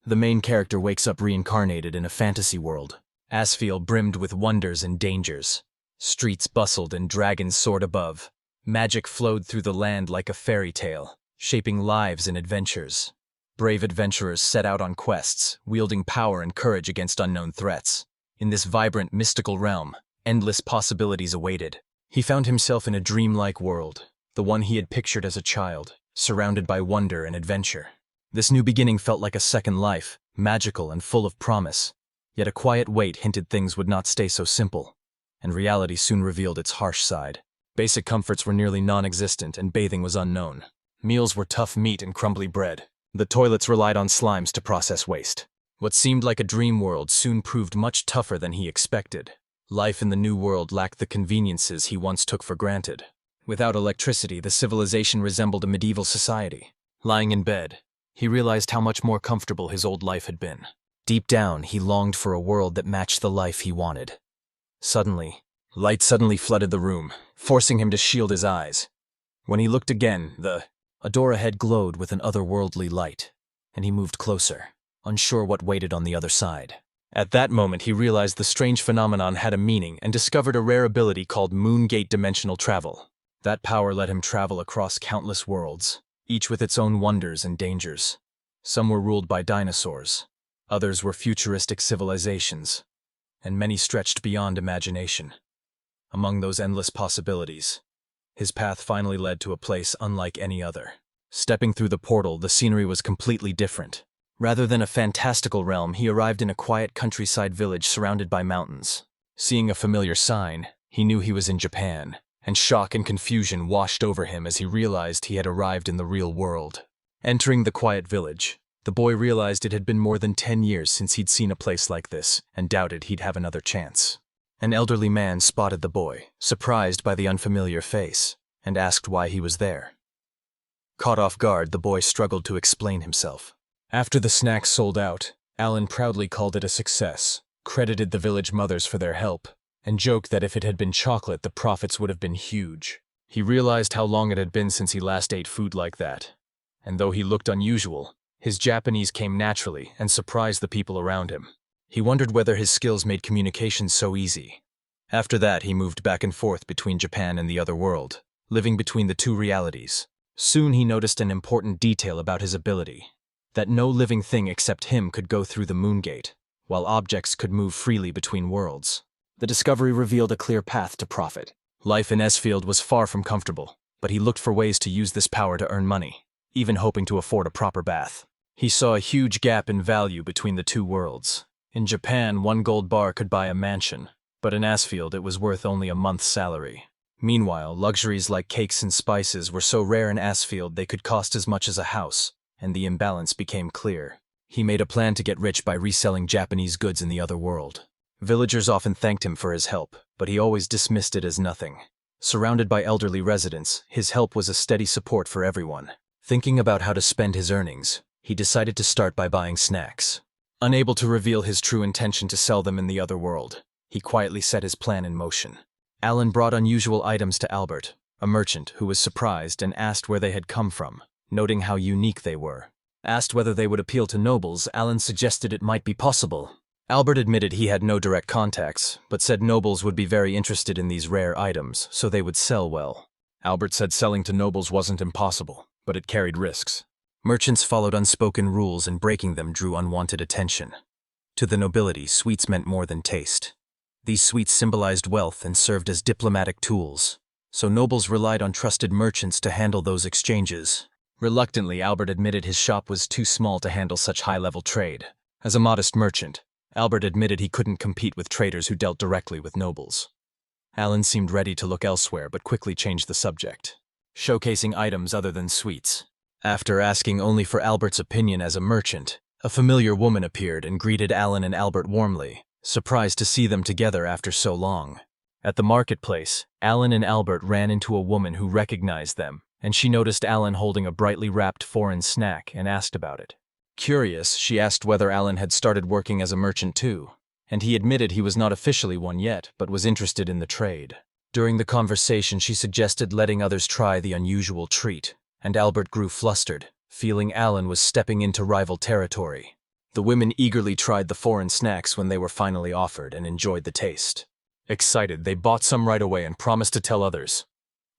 The main character wakes up reincarnated in a fantasy world. Asfield brimmed with wonders and dangers. Streets bustled and dragons soared above. Magic flowed through the land like a fairy tale, shaping lives and adventures. Brave adventurers set out on quests, wielding power and courage against unknown threats. In this vibrant, mystical realm, endless possibilities awaited. He found himself in a dreamlike world, the one he had pictured as a child, surrounded by wonder and adventure. This new beginning felt like a second life, magical and full of promise. Yet a quiet weight hinted things would not stay so simple, and reality soon revealed its harsh side. Basic comforts were nearly non-existent, and bathing was unknown. Meals were tough meat and crumbly bread. The toilets relied on slimes to process waste. What seemed like a dream world soon proved much tougher than he expected. Life in the new world lacked the conveniences he once took for granted. Without electricity, the civilization resembled a medieval society. Lying in bed, he realized how much more comfortable his old life had been. Deep down, he longed for a world that matched the life he wanted. Light suddenly flooded the room, forcing him to shield his eyes. When he looked again, a door ahead glowed with an otherworldly light, and he moved closer, unsure what waited on the other side. At that moment, he realized the strange phenomenon had a meaning and discovered a rare ability called Moongate dimensional travel. That power let him travel across countless worlds, each with its own wonders and dangers. Some were ruled by dinosaurs, others were futuristic civilizations, and many stretched beyond imagination. Among those endless possibilities, his path finally led to a place unlike any other. Stepping through the portal, the scenery was completely different. Rather than a fantastical realm, he arrived in a quiet countryside village surrounded by mountains. Seeing a familiar sign, he knew he was in Japan, and shock and confusion washed over him as he realized he had arrived in the real world. Entering the quiet village, the boy realized it had been more than 10 years since he'd seen a place like this, and doubted he'd have another chance. An elderly man spotted the boy, surprised by the unfamiliar face, and asked why he was there. Caught off guard, the boy struggled to explain himself. After the snacks sold out, Alan proudly called it a success, credited the village mothers for their help, and joked that if it had been chocolate, the profits would have been huge. He realized how long it had been since he last ate food like that. And though he looked unusual, his Japanese came naturally and surprised the people around him. He wondered whether his skills made communication so easy. After that, he moved back and forth between Japan and the other world, living between the two realities. Soon he noticed an important detail about his ability. That no living thing except him could go through the Moongate, while objects could move freely between worlds. The discovery revealed a clear path to profit. Life in Esfield was far from comfortable, but he looked for ways to use this power to earn money, even hoping to afford a proper bath. He saw a huge gap in value between the two worlds. In Japan, 1 gold bar could buy a mansion, but in Asfield it was worth only a month's salary. Meanwhile, luxuries like cakes and spices were so rare in Asfield they could cost as much as a house, and the imbalance became clear. He made a plan to get rich by reselling Japanese goods in the other world. Villagers often thanked him for his help, but he always dismissed it as nothing. Surrounded by elderly residents, his help was a steady support for everyone. Thinking about how to spend his earnings, he decided to start by buying snacks. Unable to reveal his true intention to sell them in the other world, he quietly set his plan in motion. Alan brought unusual items to Albert, a merchant who was surprised and asked where they had come from, noting how unique they were. Asked whether they would appeal to nobles, Alan suggested it might be possible. Albert admitted he had no direct contacts, but said nobles would be very interested in these rare items, so they would sell well. Albert said selling to nobles wasn't impossible, but it carried risks. Merchants followed unspoken rules, and breaking them drew unwanted attention. To the nobility, sweets meant more than taste. These sweets symbolized wealth and served as diplomatic tools, so nobles relied on trusted merchants to handle those exchanges. Reluctantly, Albert admitted his shop was too small to handle such high-level trade. As a modest merchant, Albert admitted he couldn't compete with traders who dealt directly with nobles. Alan seemed ready to look elsewhere, but quickly changed the subject, showcasing items other than sweets. After asking only for Albert's opinion as a merchant, a familiar woman appeared and greeted Alan and Albert warmly, surprised to see them together after so long. At the marketplace, Alan and Albert ran into a woman who recognized them, and she noticed Alan holding a brightly wrapped foreign snack and asked about it. Curious, she asked whether Alan had started working as a merchant too, and he admitted he was not officially one yet, but was interested in the trade. During the conversation, she suggested letting others try the unusual treat, and Albert grew flustered, feeling Alan was stepping into rival territory. The women eagerly tried the foreign snacks when they were finally offered and enjoyed the taste. Excited, they bought some right away and promised to tell others.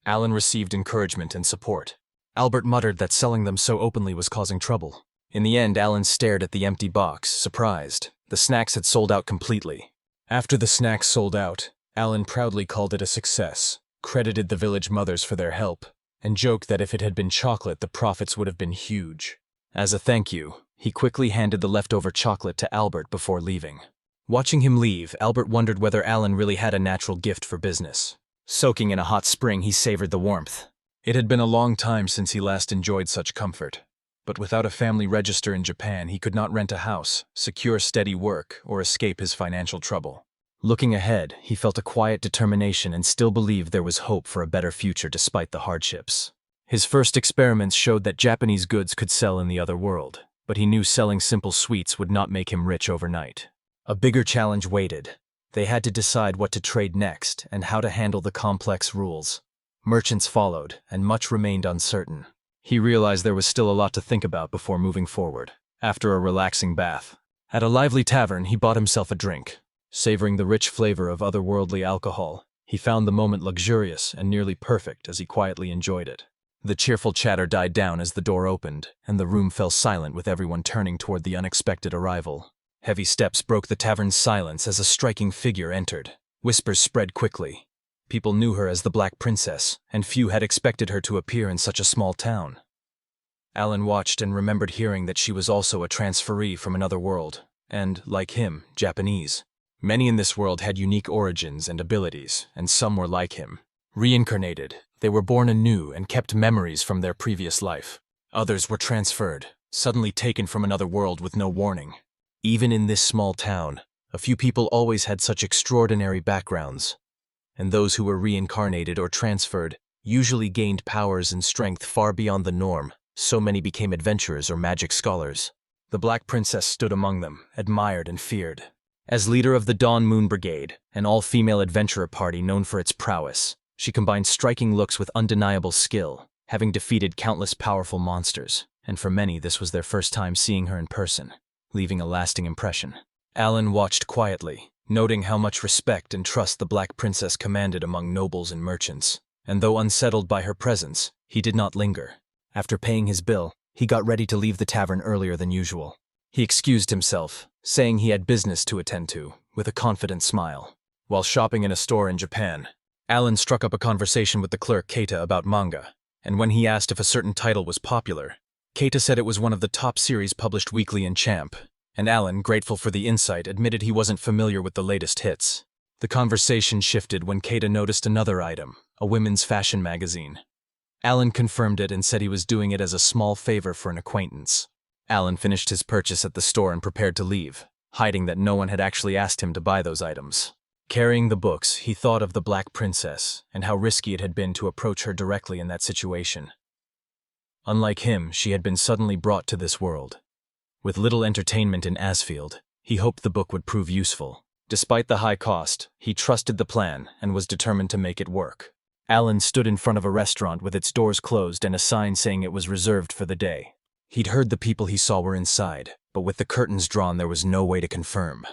Alan received encouragement and support. Albert muttered that selling them so openly was causing trouble. In the end, Alan stared at the empty box, surprised. The snacks had sold out completely. After the snacks sold out, Alan proudly called it a success, credited the village mothers for their help, and joked that if it had been chocolate, the profits would have been huge. As a thank you, he quickly handed the leftover chocolate to Albert before leaving. Watching him leave, Albert wondered whether Alan really had a natural gift for business. Soaking in a hot spring, he savored the warmth. It had been a long time since he last enjoyed such comfort. But without a family register in Japan, he could not rent a house, secure steady work, or escape his financial trouble. Looking ahead, he felt a quiet determination and still believed there was hope for a better future despite the hardships. His first experiments showed that Japanese goods could sell in the other world, but he knew selling simple sweets would not make him rich overnight. A bigger challenge waited. They had to decide what to trade next and how to handle the complex rules. Merchants followed, and much remained uncertain. He realized there was still a lot to think about before moving forward. After a relaxing bath, at a lively tavern, he bought himself a drink. Savoring the rich flavor of otherworldly alcohol, he found the moment luxurious and nearly perfect as he quietly enjoyed it. The cheerful chatter died down as the door opened, and the room fell silent with everyone turning toward the unexpected arrival. Heavy steps broke the tavern's silence as a striking figure entered. Whispers spread quickly. People knew her as the Black Princess, and few had expected her to appear in such a small town. Alan watched and remembered hearing that she was also a transferee from another world, and, like him, Japanese. Many in this world had unique origins and abilities, and some were like him. Reincarnated, they were born anew and kept memories from their previous life. Others were transferred, suddenly taken from another world with no warning. Even in this small town, a few people always had such extraordinary backgrounds. And those who were reincarnated or transferred usually gained powers and strength far beyond the norm. So many became adventurers or magic scholars. The Black Princess stood among them, admired and feared. As leader of the Dawn Moon Brigade, an all-female adventurer party known for its prowess, she combined striking looks with undeniable skill, having defeated countless powerful monsters, and for many this was their first time seeing her in person, leaving a lasting impression. Alan watched quietly, noting how much respect and trust the Black Princess commanded among nobles and merchants, and though unsettled by her presence, he did not linger. After paying his bill, he got ready to leave the tavern earlier than usual. He excused himself, saying he had business to attend to, with a confident smile. While shopping in a store in Japan, Alan struck up a conversation with the clerk Keita about manga, and when he asked if a certain title was popular, Keita said it was one of the top series published weekly in Champ, and Alan, grateful for the insight, admitted he wasn't familiar with the latest hits. The conversation shifted when Keita noticed another item, a women's fashion magazine. Alan confirmed it and said he was doing it as a small favor for an acquaintance. Alan finished his purchase at the store and prepared to leave, hiding that no one had actually asked him to buy those items. Carrying the books, he thought of the Black Princess and how risky it had been to approach her directly in that situation. Unlike him, she had been suddenly brought to this world. With little entertainment in Asfield, he hoped the book would prove useful. Despite the high cost, he trusted the plan and was determined to make it work. Alan stood in front of a restaurant with its doors closed and a sign saying it was reserved for the day. He'd heard the people he saw were inside, but with the curtains drawn there was no way to confirm.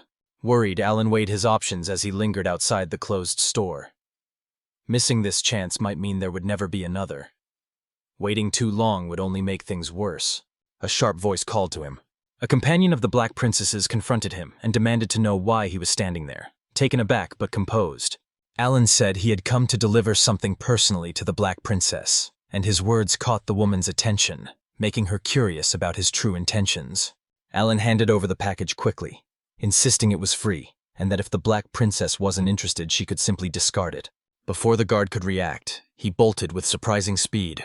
Worried, Alan weighed his options as he lingered outside the closed store. Missing this chance might mean there would never be another. Waiting too long would only make things worse. A sharp voice called to him. A companion of the Black Princess's confronted him and demanded to know why he was standing there. Taken aback but composed, Alan said he had come to deliver something personally to the Black Princess, and his words caught the woman's attention, making her curious about his true intentions. Alan handed over the package quickly, insisting it was free, and that if the Black Princess wasn't interested she could simply discard it. Before the guard could react, he bolted with surprising speed,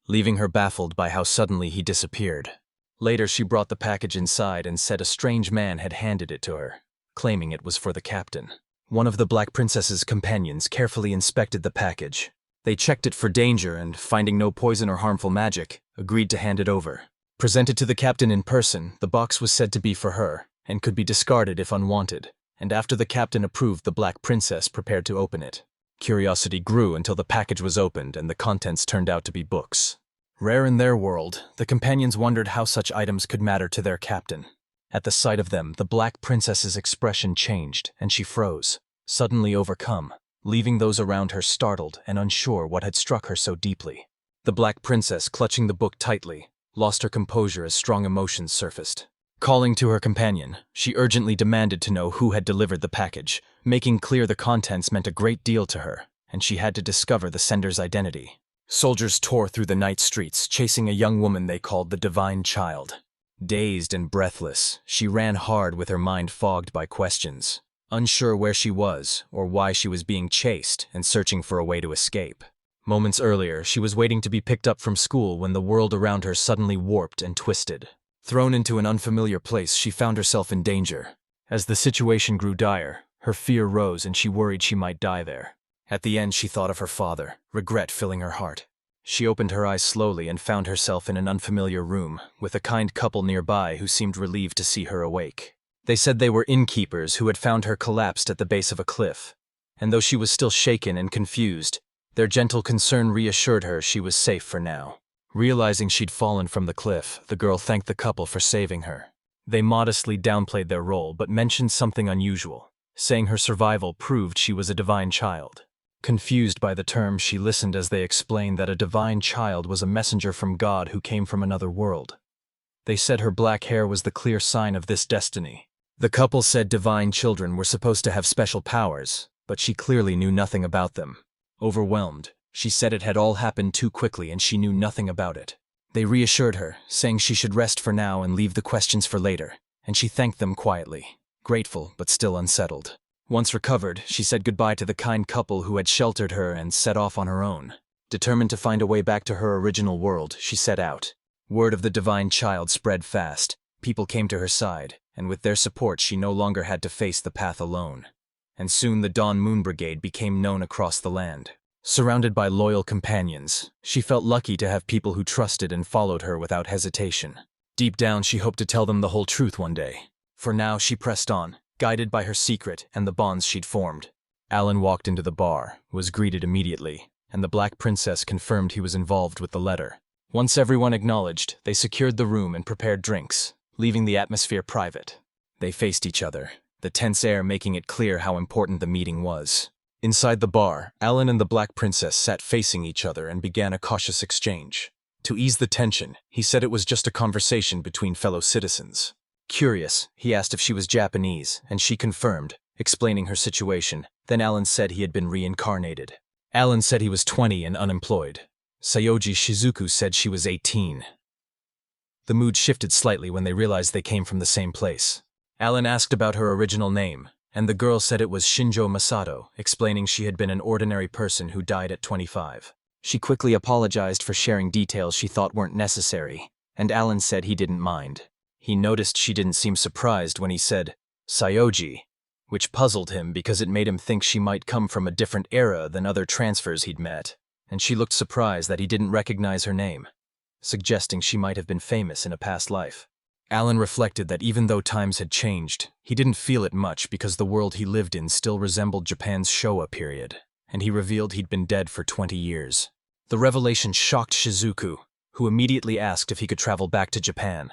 leaving her baffled by how suddenly he disappeared. Later she brought the package inside and said a strange man had handed it to her, claiming it was for the captain. One of the Black Princess's companions carefully inspected the package. They checked it for danger and, finding no poison or harmful magic, agreed to hand it over. Presented to the captain in person, the box was said to be for her, and could be discarded if unwanted, and after the captain approved, the Black Princess prepared to open it. Curiosity grew until the package was opened and the contents turned out to be books. Rare in their world, the companions wondered how such items could matter to their captain. At the sight of them, the Black Princess's expression changed, and she froze, suddenly overcome, leaving those around her startled and unsure what had struck her so deeply. The Black Princess, clutching the book tightly, lost her composure as strong emotions surfaced. Calling to her companion, she urgently demanded to know who had delivered the package, making clear the contents meant a great deal to her, and she had to discover the sender's identity. Soldiers tore through the night streets, chasing a young woman they called the Divine Child. Dazed and breathless, she ran hard with her mind fogged by questions, unsure where she was or why she was being chased and searching for a way to escape. Moments earlier, she was waiting to be picked up from school when the world around her suddenly warped and twisted. Thrown into an unfamiliar place, she found herself in danger. As the situation grew dire, her fear rose and she worried she might die there. At the end, she thought of her father, regret filling her heart. She opened her eyes slowly and found herself in an unfamiliar room, with a kind couple nearby who seemed relieved to see her awake. They said they were innkeepers who had found her collapsed at the base of a cliff, and though she was still shaken and confused, their gentle concern reassured her she was safe for now. Realizing she'd fallen from the cliff, the girl thanked the couple for saving her. They modestly downplayed their role but mentioned something unusual, saying her survival proved she was a divine child. Confused by the term, she listened as they explained that a divine child was a messenger from God who came from another world. They said her black hair was the clear sign of this destiny. The couple said divine children were supposed to have special powers, but she clearly knew nothing about them. Overwhelmed, she said it had all happened too quickly and she knew nothing about it. They reassured her, saying she should rest for now and leave the questions for later, and she thanked them quietly, grateful but still unsettled. Once recovered, she said goodbye to the kind couple who had sheltered her and set off on her own. Determined to find a way back to her original world, she set out. Word of the divine child spread fast. People came to her side, and with their support she no longer had to face the path alone. And soon the Dawn Moon Brigade became known across the land. Surrounded by loyal companions, she felt lucky to have people who trusted and followed her without hesitation. Deep down, she hoped to tell them the whole truth one day. For now, she pressed on, guided by her secret and the bonds she'd formed. Alan walked into the bar, was greeted immediately, and the Black Princess confirmed he was involved with the letter. Once everyone acknowledged, they secured the room and prepared drinks, leaving the atmosphere private. They faced each other, the tense air making it clear how important the meeting was. Inside the bar, Alan and the Black Princess sat facing each other and began a cautious exchange. To ease the tension, he said it was just a conversation between fellow citizens. Curious, he asked if she was Japanese, and she confirmed, explaining her situation. Then Alan said he had been reincarnated. Alan said he was 20 and unemployed. Sayoji Shizuku said she was 18. The mood shifted slightly when they realized they came from the same place. Alan asked about her original name, and the girl said it was Shinjo Masato, explaining she had been an ordinary person who died at 25. She quickly apologized for sharing details she thought weren't necessary, and Alan said he didn't mind. He noticed she didn't seem surprised when he said, Sayoji, which puzzled him because it made him think she might come from a different era than other transfers he'd met, and she looked surprised that he didn't recognize her name, suggesting she might have been famous in a past life. Alan reflected that even though times had changed, he didn't feel it much because the world he lived in still resembled Japan's Showa period, and he revealed he'd been dead for 20 years. The revelation shocked Shizuku, who immediately asked if he could travel back to Japan.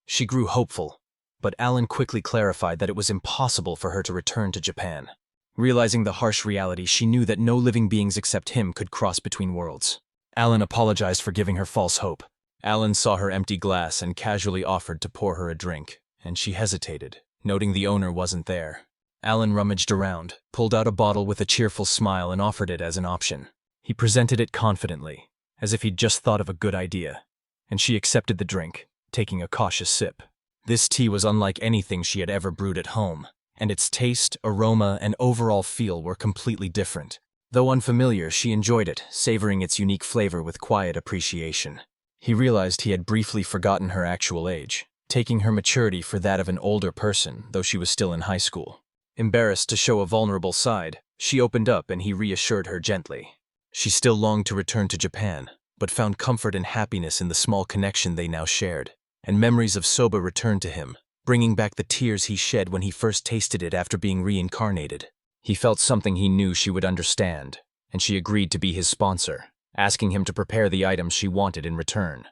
She grew hopeful, but Alan quickly clarified that it was impossible for her to return to Japan. Realizing the harsh reality, she knew that no living beings except him could cross between worlds. Alan apologized for giving her false hope. Alan saw her empty glass and casually offered to pour her a drink, and she hesitated, noting the owner wasn't there. Alan rummaged around, pulled out a bottle with a cheerful smile and offered it as an option. He presented it confidently, as if he'd just thought of a good idea, and she accepted the drink, taking a cautious sip. This tea was unlike anything she had ever brewed at home, and its taste, aroma, and overall feel were completely different. Though unfamiliar, she enjoyed it, savoring its unique flavor with quiet appreciation. He realized he had briefly forgotten her actual age, taking her maturity for that of an older person, though she was still in high school. Embarrassed to show a vulnerable side, she opened up and he reassured her gently. She still longed to return to Japan, but found comfort and happiness in the small connection they now shared, and memories of soba returned to him, bringing back the tears he shed when he first tasted it after being reincarnated. He felt something he knew she would understand, and she agreed to be his sponsor, asking him to prepare the items she wanted in return.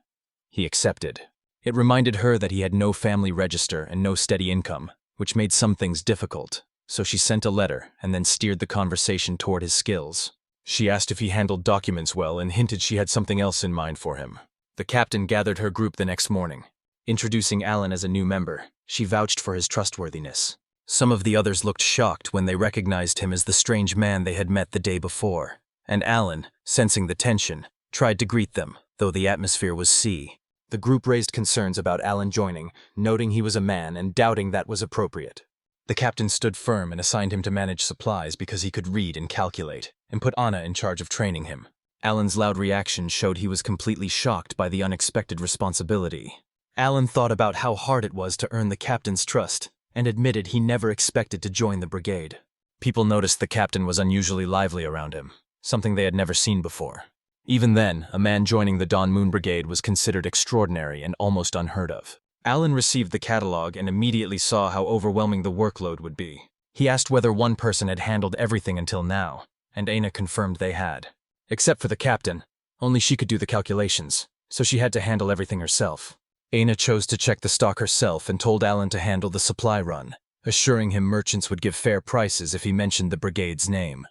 He accepted. It reminded her that he had no family register and no steady income, which made some things difficult, so she sent a letter and then steered the conversation toward his skills. She asked if he handled documents well and hinted she had something else in mind for him. The captain gathered her group the next morning. Introducing Alan as a new member, she vouched for his trustworthiness. Some of the others looked shocked when they recognized him as the strange man they had met the day before, and Alan, sensing the tension, tried to greet them, though the atmosphere was sea. The group raised concerns about Alan joining, noting he was a man and doubting that was appropriate. The captain stood firm and assigned him to manage supplies because he could read and calculate, and put Anna in charge of training him. Alan's loud reaction showed he was completely shocked by the unexpected responsibility. Alan thought about how hard it was to earn the captain's trust, and admitted he never expected to join the brigade. People noticed the captain was unusually lively around him, something they had never seen before. Even then, a man joining the Dawn Moon Brigade was considered extraordinary and almost unheard of. Alan received the catalog and immediately saw how overwhelming the workload would be. He asked whether one person had handled everything until now, and Aina confirmed they had. Except for the captain, only she could do the calculations, so she had to handle everything herself. Aina chose to check the stock herself and told Alan to handle the supply run, assuring him merchants would give fair prices if he mentioned the brigade's name.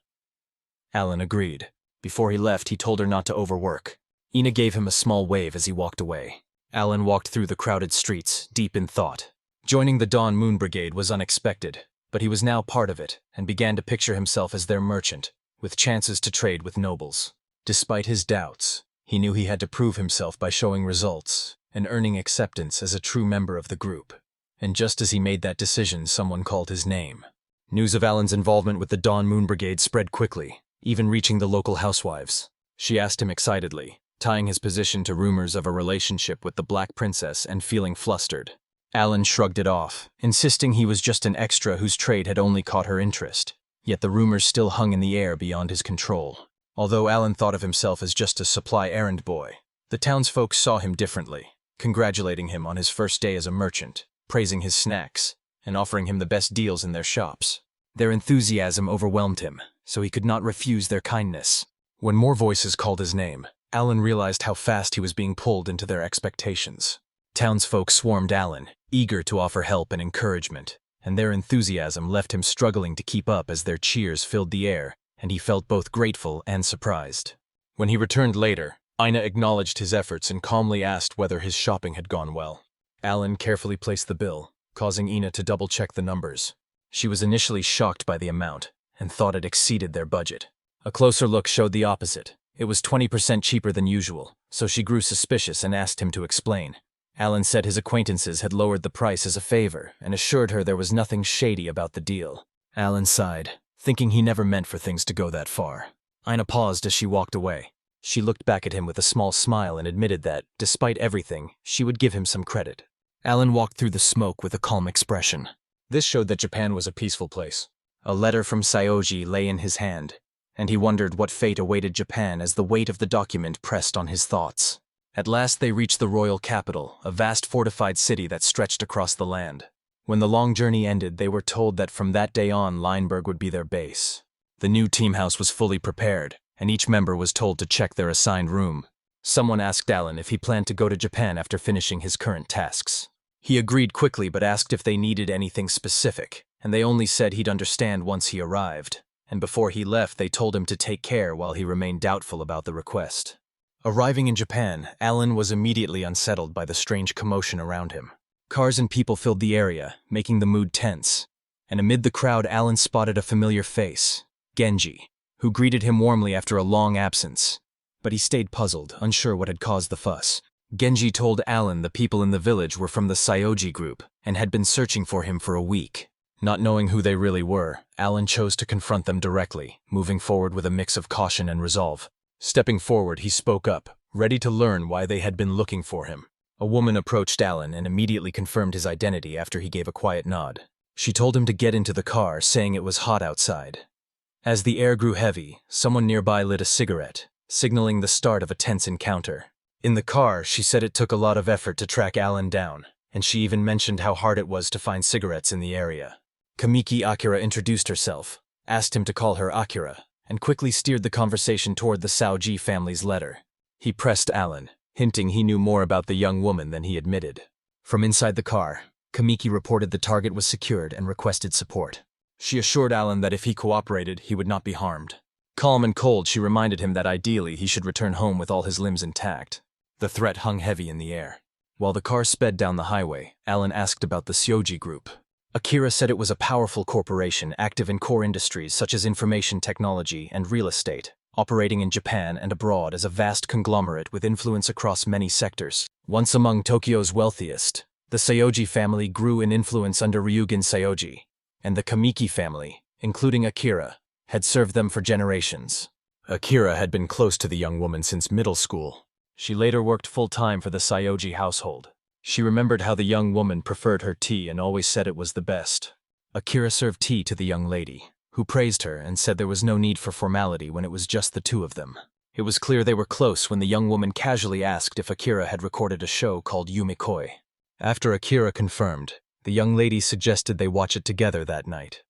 Alan agreed. Before he left, he told her not to overwork. Aina gave him a small wave as he walked away. Alan walked through the crowded streets, deep in thought. Joining the Dawn Moon Brigade was unexpected, but he was now part of it and began to picture himself as their merchant, with chances to trade with nobles. Despite his doubts, he knew he had to prove himself by showing results and earning acceptance as a true member of the group. And just as he made that decision, someone called his name. News of Alan's involvement with the Dawn Moon Brigade spread quickly, even reaching the local housewives. She asked him excitedly, tying his position to rumors of a relationship with the Black Princess and feeling flustered. Alan shrugged it off, insisting he was just an extra whose trade had only caught her interest. Yet the rumors still hung in the air beyond his control. Although Alan thought of himself as just a supply errand boy, the townsfolk saw him differently, congratulating him on his first day as a merchant, praising his snacks, and offering him the best deals in their shops. Their enthusiasm overwhelmed him, so he could not refuse their kindness. When more voices called his name, Alan realized how fast he was being pulled into their expectations. Townsfolk swarmed Alan, eager to offer help and encouragement, and their enthusiasm left him struggling to keep up as their cheers filled the air, and he felt both grateful and surprised. When he returned later, Aina acknowledged his efforts and calmly asked whether his shopping had gone well. Alan carefully placed the bill, causing Aina to double-check the numbers. She was initially shocked by the amount, and thought it exceeded their budget. A closer look showed the opposite. It was 20% cheaper than usual, so she grew suspicious and asked him to explain. Alan said his acquaintances had lowered the price as a favor and assured her there was nothing shady about the deal. Alan sighed, thinking he never meant for things to go that far. Aina paused as she walked away. She looked back at him with a small smile and admitted that, despite everything, she would give him some credit. Alan walked through the smoke with a calm expression. This showed that Japan was a peaceful place. A letter from Sayoji lay in his hand, and he wondered what fate awaited Japan as the weight of the document pressed on his thoughts. At last they reached the royal capital, a vast fortified city that stretched across the land. When the long journey ended, they were told that from that day on, Lineberg would be their base. The new team house was fully prepared, and each member was told to check their assigned room. Someone asked Alan if he planned to go to Japan after finishing his current tasks. He agreed quickly but asked if they needed anything specific, and they only said he'd understand once he arrived. And before he left, they told him to take care while he remained doubtful about the request. Arriving in Japan, Alan was immediately unsettled by the strange commotion around him. Cars and people filled the area, making the mood tense. And amid the crowd, Alan spotted a familiar face, Genji, who greeted him warmly after a long absence. But he stayed puzzled, unsure what had caused the fuss. Genji told Alan the people in the village were from the Sayoji group and had been searching for him for a week. Not knowing who they really were, Alan chose to confront them directly, moving forward with a mix of caution and resolve. Stepping forward, he spoke up, ready to learn why they had been looking for him. A woman approached Alan and immediately confirmed his identity after he gave a quiet nod. She told him to get into the car, saying it was hot outside. As the air grew heavy, someone nearby lit a cigarette, signaling the start of a tense encounter. In the car, she said it took a lot of effort to track Alan down, and she even mentioned how hard it was to find cigarettes in the area. Kamiki Akira introduced herself, asked him to call her Akira, and quickly steered the conversation toward the Saoji family's letter. He pressed Alan, hinting he knew more about the young woman than he admitted. From inside the car, Kamiki reported the target was secured and requested support. She assured Alan that if he cooperated, he would not be harmed. Calm and cold, she reminded him that ideally he should return home with all his limbs intact. The threat hung heavy in the air. While the car sped down the highway, Alan asked about the Syoji Group. Akira said it was a powerful corporation active in core industries such as information technology and real estate, operating in Japan and abroad as a vast conglomerate with influence across many sectors. Once among Tokyo's wealthiest, the Syoji family grew in influence under Ryugen Syoji, and the Kamiki family, including Akira, had served them for generations. Akira had been close to the young woman since middle school. She later worked full-time for the Syoji household. She remembered how the young woman preferred her tea and always said it was the best. Akira served tea to the young lady, who praised her and said there was no need for formality when it was just the two of them. It was clear they were close when the young woman casually asked if Akira had recorded a show called Yumikoi. After Akira confirmed, the young lady suggested they watch it together that night.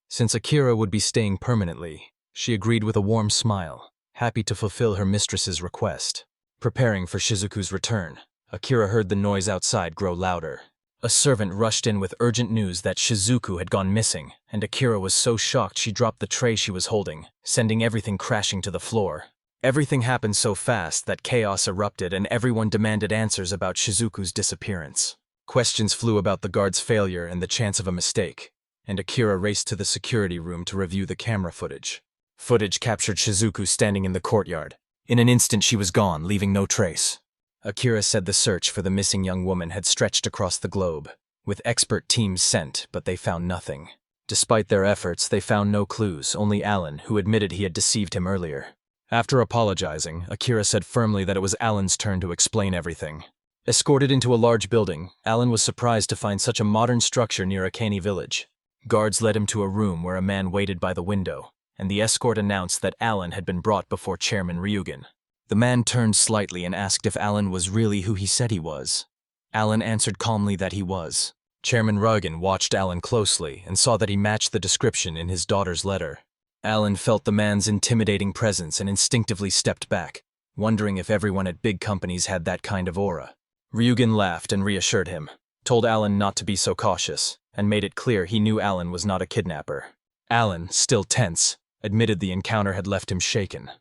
Since Akira would be staying permanently, she agreed with a warm smile, happy to fulfill her mistress's request. Preparing for Shizuku's return, Akira heard the noise outside grow louder. A servant rushed in with urgent news that Shizuku had gone missing, and Akira was so shocked she dropped the tray she was holding, sending everything crashing to the floor. Everything happened so fast that chaos erupted and everyone demanded answers about Shizuku's disappearance. Questions flew about the guard's failure and the chance of a mistake, and Akira raced to the security room to review the camera footage. Footage captured Shizuku standing in the courtyard. In an instant she was gone, leaving no trace. Akira said the search for the missing young woman had stretched across the globe, with expert teams sent, but they found nothing. Despite their efforts, they found no clues, only Alan, who admitted he had deceived him earlier. After apologizing, Akira said firmly that it was Alan's turn to explain everything. Escorted into a large building, Alan was surprised to find such a modern structure near Akane village. Guards led him to a room where a man waited by the window, and the escort announced that Alan had been brought before Chairman Ryugen. The man turned slightly and asked if Alan was really who he said he was. Alan answered calmly that he was. Chairman Ryugen watched Alan closely and saw that he matched the description in his daughter's letter. Alan felt the man's intimidating presence and instinctively stepped back, wondering if everyone at big companies had that kind of aura. Ryugen laughed and reassured him, told Alan not to be so cautious, and made it clear he knew Alan was not a kidnapper. Alan, still tense, admitted the encounter had left him shaken.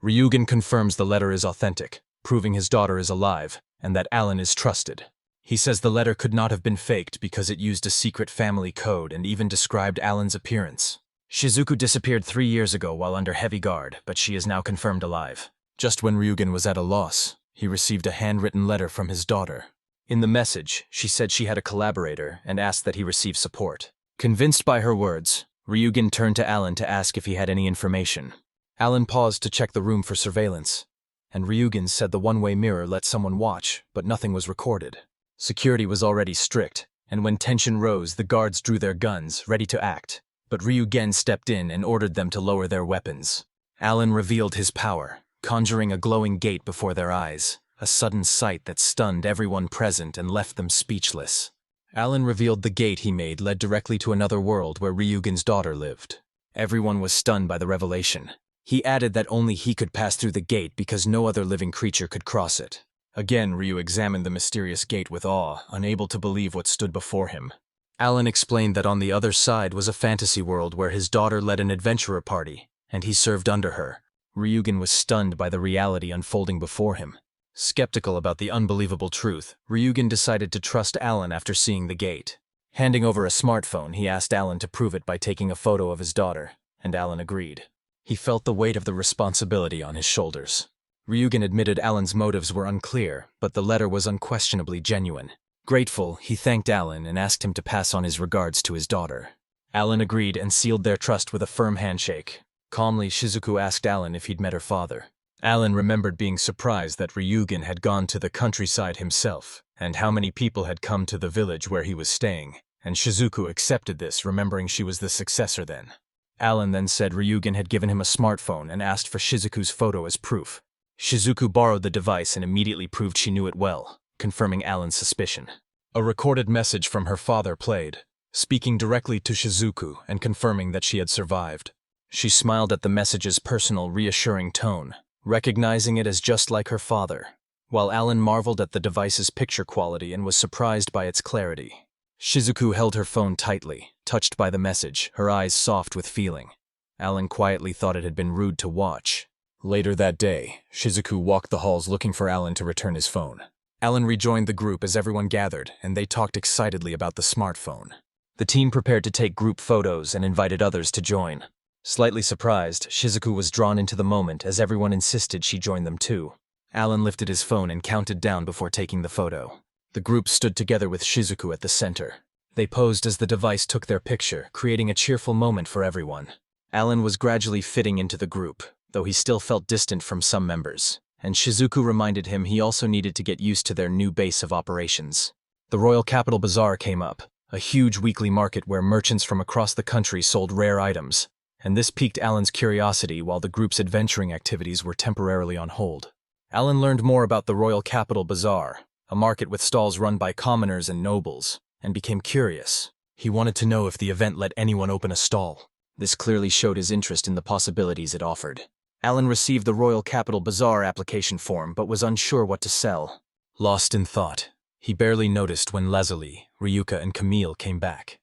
Ryugen confirms the letter is authentic, proving his daughter is alive, and that Alan is trusted. He says the letter could not have been faked because it used a secret family code and even described Alan's appearance. Shizuku disappeared 3 years ago while under heavy guard, but she is now confirmed alive. Just when Ryugen was at a loss, he received a handwritten letter from his daughter. In the message, she said she had a collaborator and asked that he receive support. Convinced by her words, Ryugen turned to Alan to ask if he had any information. Alan paused to check the room for surveillance, and Ryugen said the one-way mirror let someone watch, but nothing was recorded. Security was already strict, and when tension rose, the guards drew their guns, ready to act, but Ryugen stepped in and ordered them to lower their weapons. Alan revealed his power, conjuring a glowing gate before their eyes, a sudden sight that stunned everyone present and left them speechless. Alan revealed the gate he made led directly to another world where Ryugen's daughter lived. Everyone was stunned by the revelation. He added that only he could pass through the gate because no other living creature could cross it. Again, Ryu examined the mysterious gate with awe, unable to believe what stood before him. Alan explained that on the other side was a fantasy world where his daughter led an adventurer party, and he served under her. Ryugen was stunned by the reality unfolding before him. Skeptical about the unbelievable truth, Ryugen decided to trust Alan after seeing the gate. Handing over a smartphone, he asked Alan to prove it by taking a photo of his daughter, and Alan agreed. He felt the weight of the responsibility on his shoulders. Ryugen admitted Alan's motives were unclear, but the letter was unquestionably genuine. Grateful, he thanked Alan and asked him to pass on his regards to his daughter. Alan agreed and sealed their trust with a firm handshake. Calmly, Shizuku asked Alan if he'd met her father. Alan remembered being surprised that Ryugen had gone to the countryside himself, and how many people had come to the village where he was staying, and Shizuku accepted this, remembering she was the successor then. Alan then said Ryugen had given him a smartphone and asked for Shizuku's photo as proof. Shizuku borrowed the device and immediately proved she knew it well, confirming Alan's suspicion. A recorded message from her father played, speaking directly to Shizuku and confirming that she had survived. She smiled at the message's personal, reassuring tone, recognizing it as just like her father. while Alan marveled at the device's picture quality and was surprised by its clarity. Shizuku held her phone tightly, touched by the message, her eyes soft with feeling. Alan quietly thought it had been rude to watch. Later that day, Shizuku walked the halls looking for Alan to return his phone. Alan rejoined the group as everyone gathered, and they talked excitedly about the smartphone. The team prepared to take group photos and invited others to join. Slightly surprised, Shizuku was drawn into the moment as everyone insisted she join them too. Alan lifted his phone and counted down before taking the photo. The group stood together with Shizuku at the center. They posed as the device took their picture, creating a cheerful moment for everyone. Alan was gradually fitting into the group, though he still felt distant from some members, and Shizuku reminded him he also needed to get used to their new base of operations. The Royal Capital Bazaar came up, a huge weekly market where merchants from across the country sold rare items, and this piqued Alan's curiosity while the group's adventuring activities were temporarily on hold. Alan learned more about the Royal Capital Bazaar, a market with stalls run by commoners and nobles, and became curious. He wanted to know if the event let anyone open a stall. This clearly showed his interest in the possibilities it offered. Alan received the Royal Capital Bazaar application form but was unsure what to sell. Lost in thought, he barely noticed when Lazuli, Ryuka, and Camille came back,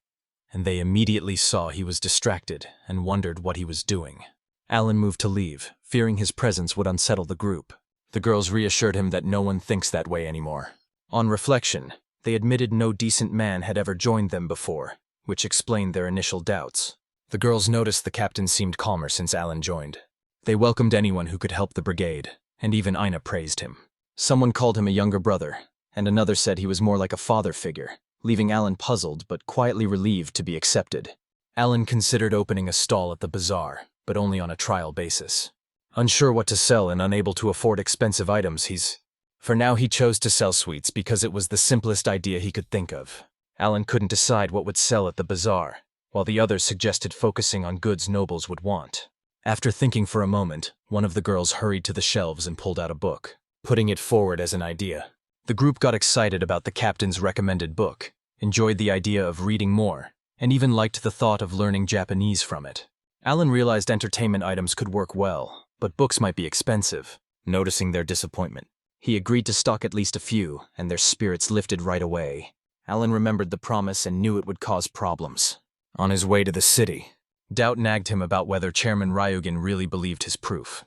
and they immediately saw he was distracted and wondered what he was doing. Alan moved to leave, fearing his presence would unsettle the group. The girls reassured him that no one thinks that way anymore. On reflection, they admitted no decent man had ever joined them before, which explained their initial doubts. The girls noticed the captain seemed calmer since Alan joined. They welcomed anyone who could help the brigade, and even Ina praised him. Someone called him a younger brother, and another said he was more like a father figure, leaving Alan puzzled but quietly relieved to be accepted. Alan considered opening a stall at the bazaar, but only on a trial basis. Unsure what to sell and unable to afford expensive items, For now he chose to sell sweets because it was the simplest idea he could think of. Alan couldn't decide what would sell at the bazaar, while the others suggested focusing on goods nobles would want. After thinking for a moment, one of the girls hurried to the shelves and pulled out a book, putting it forward as an idea. The group got excited about the captain's recommended book, enjoyed the idea of reading more, and even liked the thought of learning Japanese from it. Alan realized entertainment items could work well, but books might be expensive. Noticing their disappointment, he agreed to stock at least a few, and their spirits lifted right away. Alan remembered the promise and knew it would cause problems. On his way to the city, doubt nagged him about whether Chairman Ryugen really believed his proof.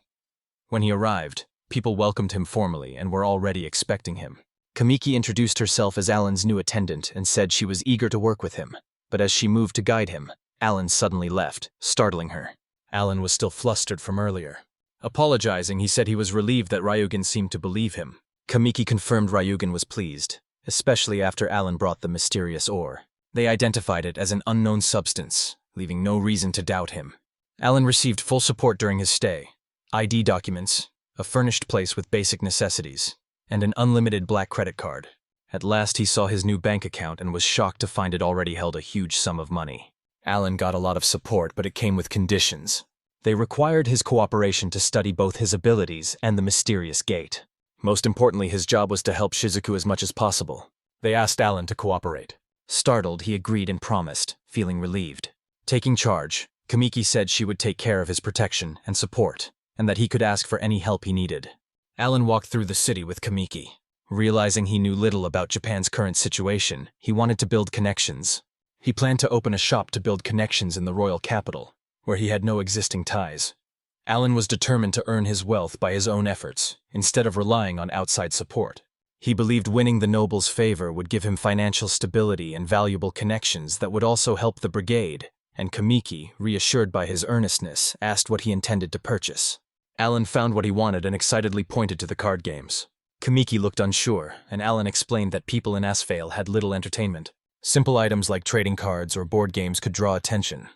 When he arrived, people welcomed him formally and were already expecting him. Kamiki introduced herself as Alan's new attendant and said she was eager to work with him, but as she moved to guide him, Alan suddenly left, startling her. Alan was still flustered from earlier. Apologizing, he said he was relieved that Ryugen seemed to believe him. Kamiki confirmed Ryugen was pleased, especially after Alan brought the mysterious ore. They identified it as an unknown substance, leaving no reason to doubt him. Alan received full support during his stay. ID documents, a furnished place with basic necessities, and an unlimited black credit card. At last he saw his new bank account and was shocked to find it already held a huge sum of money. Alan got a lot of support, but it came with conditions. They required his cooperation to study both his abilities and the mysterious gate. Most importantly, his job was to help Shizuku as much as possible. They asked Alan to cooperate. Startled, he agreed and promised, feeling relieved. Taking charge, Kamiki said she would take care of his protection and support, and that he could ask for any help he needed. Alan walked through the city with Kamiki. Realizing he knew little about Japan's current situation, he wanted to build connections. He planned to open a shop to build connections in the royal capital, where he had no existing ties. Alan was determined to earn his wealth by his own efforts, instead of relying on outside support. He believed winning the noble's favor would give him financial stability and valuable connections that would also help the brigade, and Kamiki, reassured by his earnestness, asked what he intended to purchase. Alan found what he wanted and excitedly pointed to the card games. Kamiki looked unsure, and Alan explained that people in Asphale had little entertainment. Simple items like trading cards or board games could draw attention,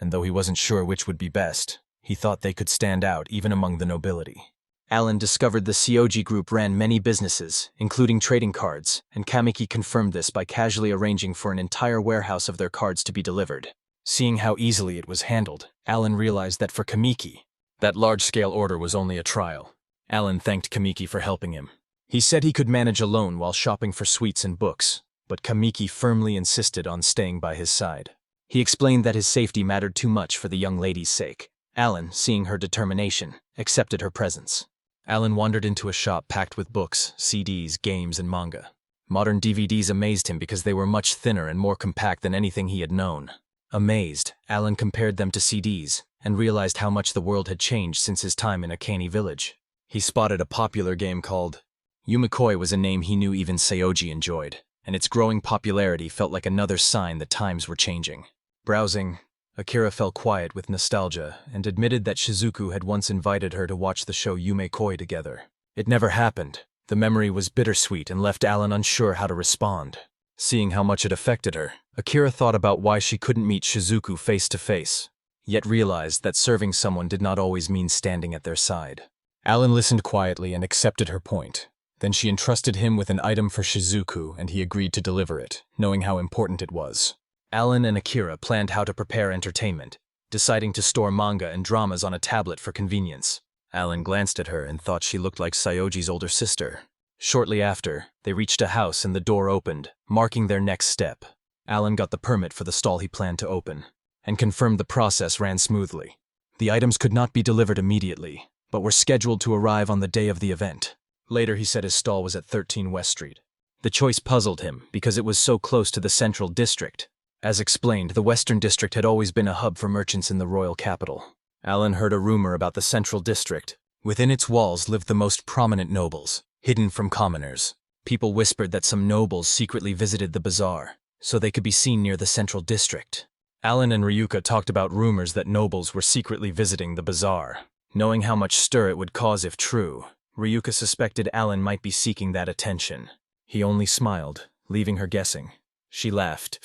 and though he wasn't sure which would be best, he thought they could stand out even among the nobility. Alan discovered the Sioji group ran many businesses, including trading cards, and Kamiki confirmed this by casually arranging for an entire warehouse of their cards to be delivered. Seeing how easily it was handled, Alan realized that for Kamiki, that large-scale order was only a trial. Alan thanked Kamiki for helping him. He said he could manage alone while shopping for sweets and books, but Kamiki firmly insisted on staying by his side. He explained that his safety mattered too much for the young lady's sake. Alan, seeing her determination, accepted her presence. Alan wandered into a shop packed with books, CDs, games, and manga. Modern DVDs amazed him because they were much thinner and more compact than anything he had known. Amazed, Alan compared them to CDs and realized how much the world had changed since his time in a canny village. He spotted a popular game called Yumikoi was a name he knew even Seoji enjoyed, and its growing popularity felt like another sign that times were changing. Browsing, Akira fell quiet with nostalgia and admitted that Shizuku had once invited her to watch the show Yumikoi together. It never happened. The memory was bittersweet and left Alan unsure how to respond. Seeing how much it affected her, Akira thought about why she couldn't meet Shizuku face to face, yet realized that serving someone did not always mean standing at their side. Alan listened quietly and accepted her point. Then she entrusted him with an item for Shizuku and he agreed to deliver it, knowing how important it was. Alan and Akira planned how to prepare entertainment, deciding to store manga and dramas on a tablet for convenience. Alan glanced at her and thought she looked like Seoji's older sister. Shortly after, they reached a house and the door opened, marking their next step. Alan got the permit for the stall he planned to open, and confirmed the process ran smoothly. The items could not be delivered immediately, but were scheduled to arrive on the day of the event. Later he said his stall was at 13 West Street. The choice puzzled him because it was so close to the Central District. As explained, the Western District had always been a hub for merchants in the royal capital. Alan heard a rumor about the Central District. Within its walls lived the most prominent nobles, hidden from commoners. People whispered that some nobles secretly visited the bazaar, so they could be seen near the Central District. Alan and Ryuka talked about rumors that nobles were secretly visiting the bazaar. Knowing how much stir it would cause if true, Ryuka suspected Alan might be seeking that attention. He only smiled, leaving her guessing. She laughed.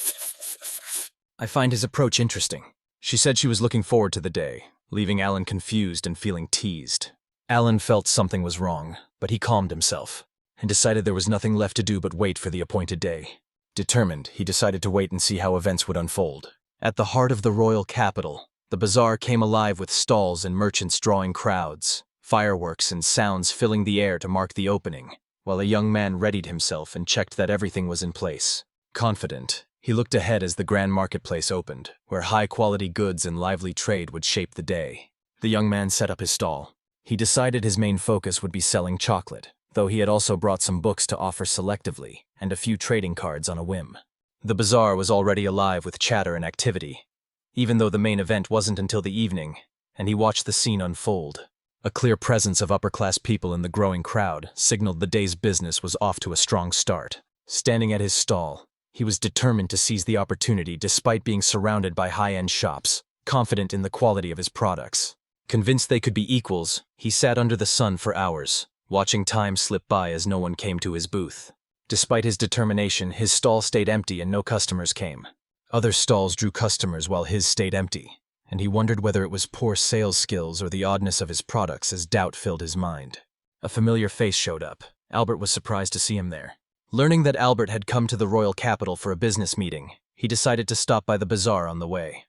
I find his approach interesting. She said she was looking forward to the day, leaving Alan confused and feeling teased. Alan felt something was wrong, but he calmed himself and decided there was nothing left to do but wait for the appointed day. Determined, he decided to wait and see how events would unfold. At the heart of the royal capital, the bazaar came alive with stalls and merchants drawing crowds, fireworks and sounds filling the air to mark the opening, while a young man readied himself and checked that everything was in place. Confident, he looked ahead as the grand marketplace opened, where high-quality goods and lively trade would shape the day. The young man set up his stall. He decided his main focus would be selling chocolate, though he had also brought some books to offer selectively, and a few trading cards on a whim. The bazaar was already alive with chatter and activity, even though the main event wasn't until the evening, and he watched the scene unfold. A clear presence of upper-class people in the growing crowd signaled the day's business was off to a strong start. Standing at his stall, he was determined to seize the opportunity despite being surrounded by high-end shops, confident in the quality of his products. Convinced they could be equals, he sat under the sun for hours, watching time slip by as no one came to his booth. Despite his determination, his stall stayed empty and no customers came. Other stalls drew customers while his stayed empty, and he wondered whether it was poor sales skills or the oddness of his products as doubt filled his mind. A familiar face showed up. Albert was surprised to see him there. Learning that Albert had come to the royal capital for a business meeting, he decided to stop by the bazaar on the way.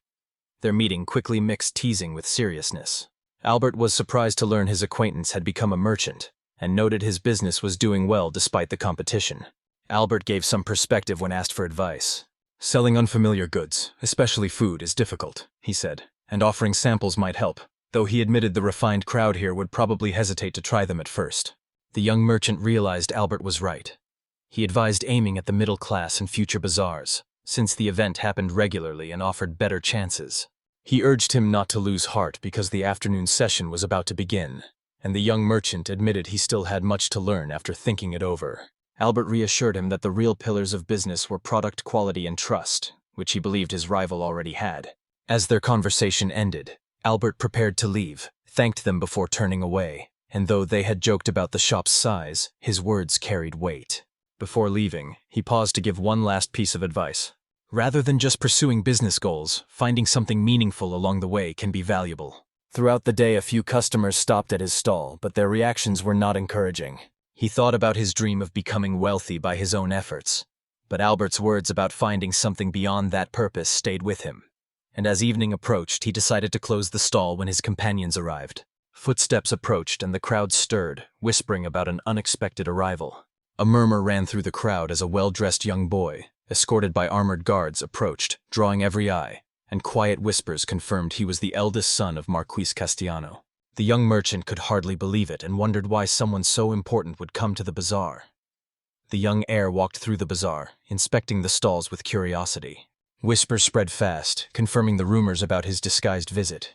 Their meeting quickly mixed teasing with seriousness. Albert was surprised to learn his acquaintance had become a merchant, and noted his business was doing well despite the competition. Albert gave some perspective when asked for advice. Selling unfamiliar goods, especially food, is difficult, he said, and offering samples might help, though he admitted the refined crowd here would probably hesitate to try them at first. The young merchant realized Albert was right. He advised aiming at the middle class in future bazaars, since the event happened regularly and offered better chances. He urged him not to lose heart because the afternoon session was about to begin, and the young merchant admitted he still had much to learn after thinking it over. Albert reassured him that the real pillars of business were product quality and trust, which he believed his rival already had. As their conversation ended, Albert prepared to leave, thanked them before turning away, and though they had joked about the shop's size, his words carried weight. Before leaving, he paused to give one last piece of advice. Rather than just pursuing business goals, finding something meaningful along the way can be valuable. Throughout the day, a few customers stopped at his stall, but their reactions were not encouraging. He thought about his dream of becoming wealthy by his own efforts, but Albert's words about finding something beyond that purpose stayed with him. And as evening approached, he decided to close the stall when his companions arrived. Footsteps approached and the crowd stirred, whispering about an unexpected arrival. A murmur ran through the crowd as a well-dressed young boy, escorted by armored guards, approached, drawing every eye, and quiet whispers confirmed he was the eldest son of Marquis Castellano. The young merchant could hardly believe it and wondered why someone so important would come to the bazaar. The young heir walked through the bazaar, inspecting the stalls with curiosity. Whispers spread fast, confirming the rumors about his disguised visit.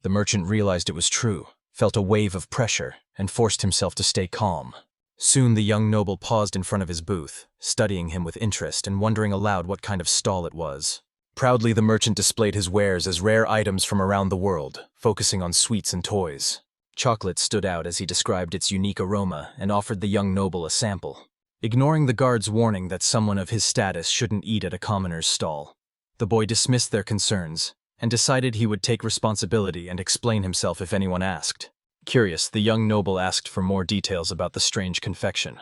The merchant realized it was true, felt a wave of pressure, and forced himself to stay calm. Soon the young noble paused in front of his booth, studying him with interest and wondering aloud what kind of stall it was. Proudly the merchant displayed his wares as rare items from around the world, focusing on sweets and toys. Chocolate stood out as he described its unique aroma and offered the young noble a sample. Ignoring the guard's warning that someone of his status shouldn't eat at a commoner's stall, the boy dismissed their concerns and decided he would take responsibility and explain himself if anyone asked. Curious, the young noble asked for more details about the strange confection.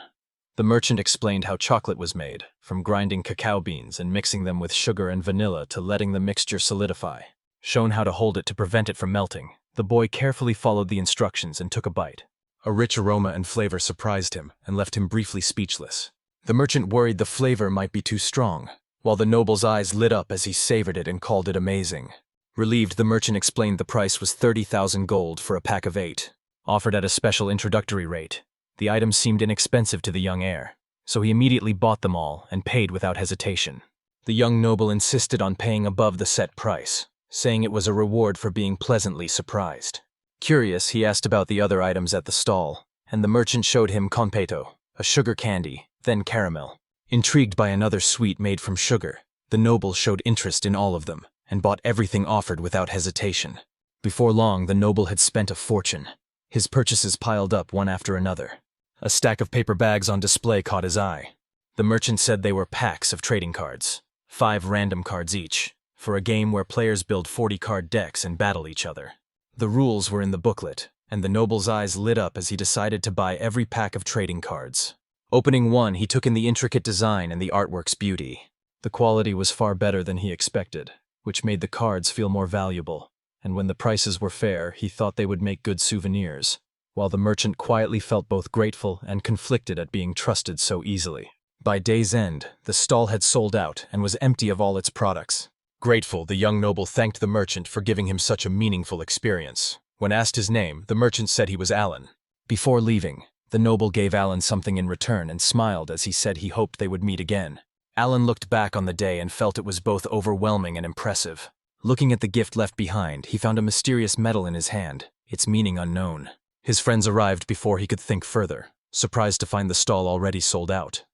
The merchant explained how chocolate was made, from grinding cacao beans and mixing them with sugar and vanilla to letting the mixture solidify. Shown how to hold it to prevent it from melting, the boy carefully followed the instructions and took a bite. A rich aroma and flavor surprised him and left him briefly speechless. The merchant worried the flavor might be too strong, while the noble's eyes lit up as he savored it and called it amazing. Relieved, the merchant explained the price was 30,000 gold for a pack of 8, offered at a special introductory rate. The items seemed inexpensive to the young heir, so he immediately bought them all and paid without hesitation. The young noble insisted on paying above the set price, saying it was a reward for being pleasantly surprised. Curious, he asked about the other items at the stall, and the merchant showed him conpeto, a sugar candy, then caramel. Intrigued by another sweet made from sugar, the noble showed interest in all of them and bought everything offered without hesitation. Before long, the noble had spent a fortune. His purchases piled up one after another. A stack of paper bags on display caught his eye. The merchant said they were packs of trading cards, 5 random cards each, for a game where players build 40-card decks and battle each other. The rules were in the booklet, and the noble's eyes lit up as he decided to buy every pack of trading cards. Opening one, he took in the intricate design and the artwork's beauty. The quality was far better than he expected, which made the cards feel more valuable, and when the prices were fair, he thought they would make good souvenirs, while the merchant quietly felt both grateful and conflicted at being trusted so easily. By day's end, the stall had sold out and was empty of all its products. Grateful, the young noble thanked the merchant for giving him such a meaningful experience. When asked his name, the merchant said he was Alan. Before leaving, the noble gave Alan something in return and smiled as he said he hoped they would meet again. Alan looked back on the day and felt it was both overwhelming and impressive. Looking at the gift left behind, he found a mysterious medal in his hand, its meaning unknown. His friends arrived before he could think further, surprised to find the stall already sold out.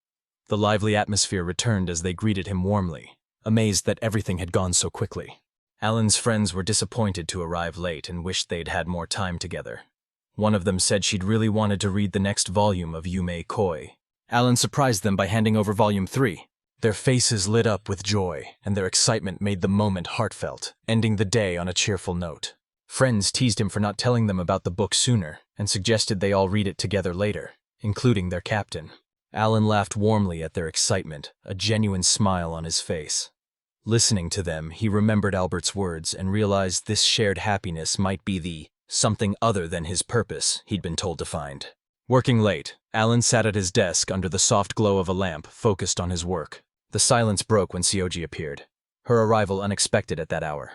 The lively atmosphere returned as they greeted him warmly, amazed that everything had gone so quickly. Alan's friends were disappointed to arrive late and wished they'd had more time together. One of them said she'd really wanted to read the next volume of Yume Koi. Alan surprised them by handing over volume 3. Their faces lit up with joy, and their excitement made the moment heartfelt, ending the day on a cheerful note. Friends teased him for not telling them about the book sooner, and suggested they all read it together later, including their captain. Alan laughed warmly at their excitement, a genuine smile on his face. Listening to them, he remembered Albert's words and realized this shared happiness might be the something other than his purpose he'd been told to find. Working late, Alan sat at his desk under the soft glow of a lamp, focused on his work. The silence broke when Sioji appeared, her arrival unexpected at that hour.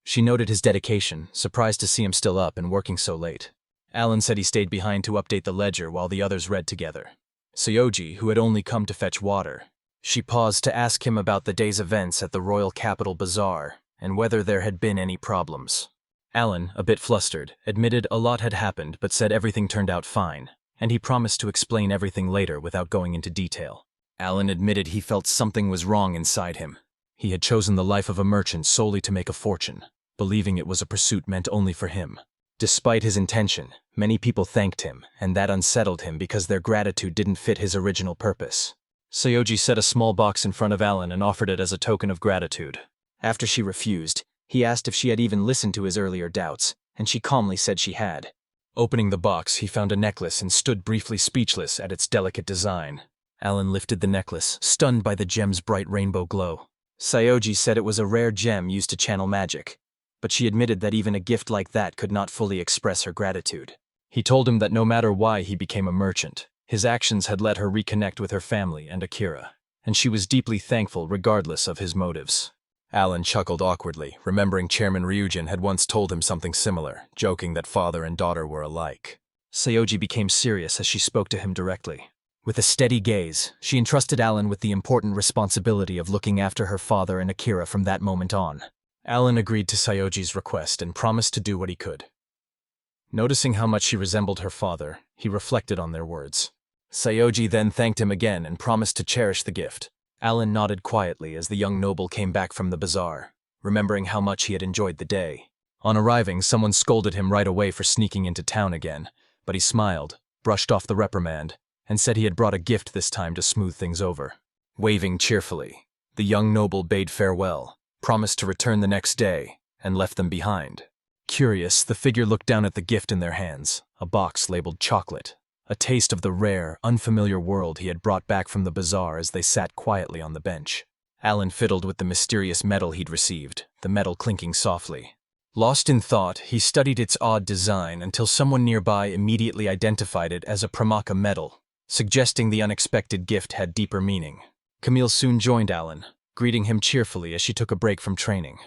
She noted his dedication, surprised to see him still up and working so late. Alan said he stayed behind to update the ledger while the others read together. Sioji, who had only come to fetch water, she paused to ask him about the day's events at the Royal Capital Bazaar and whether there had been any problems. Alan, a bit flustered, admitted a lot had happened but said everything turned out fine, and he promised to explain everything later without going into detail. Alan admitted he felt something was wrong inside him. He had chosen the life of a merchant solely to make a fortune, believing it was a pursuit meant only for him. Despite his intention, many people thanked him, and that unsettled him because their gratitude didn't fit his original purpose. Sayoji set a small box in front of Alan and offered it as a token of gratitude. After she refused, he asked if she had even listened to his earlier doubts, and she calmly said she had. Opening the box, he found a necklace and stood briefly speechless at its delicate design. Alan lifted the necklace, stunned by the gem's bright rainbow glow. Sayoji said it was a rare gem used to channel magic, but she admitted that even a gift like that could not fully express her gratitude. He told him that no matter why he became a merchant, his actions had let her reconnect with her family and Akira, and she was deeply thankful regardless of his motives. Alan chuckled awkwardly, remembering Chairman Ryujin had once told him something similar, joking that father and daughter were alike. Sayoji became serious as she spoke to him directly. With a steady gaze, she entrusted Alan with the important responsibility of looking after her father and Akira from that moment on. Alan agreed to Sayoji's request and promised to do what he could. Noticing how much she resembled her father, he reflected on their words. Sayoji then thanked him again and promised to cherish the gift. Alan nodded quietly as the young noble came back from the bazaar, remembering how much he had enjoyed the day. On arriving, someone scolded him right away for sneaking into town again, but he smiled, brushed off the reprimand, and said he had brought a gift this time to smooth things over. Waving cheerfully, the young noble bade farewell, promised to return the next day, and left them behind. Curious, the figure looked down at the gift in their hands, a box labeled chocolate, a taste of the rare, unfamiliar world he had brought back from the bazaar as they sat quietly on the bench. Alan fiddled with the mysterious metal he'd received, the metal clinking softly. Lost in thought, he studied its odd design until someone nearby immediately identified it as a Pramaka metal, suggesting the unexpected gift had deeper meaning. Camille soon joined Alan, greeting him cheerfully as she took a break from training.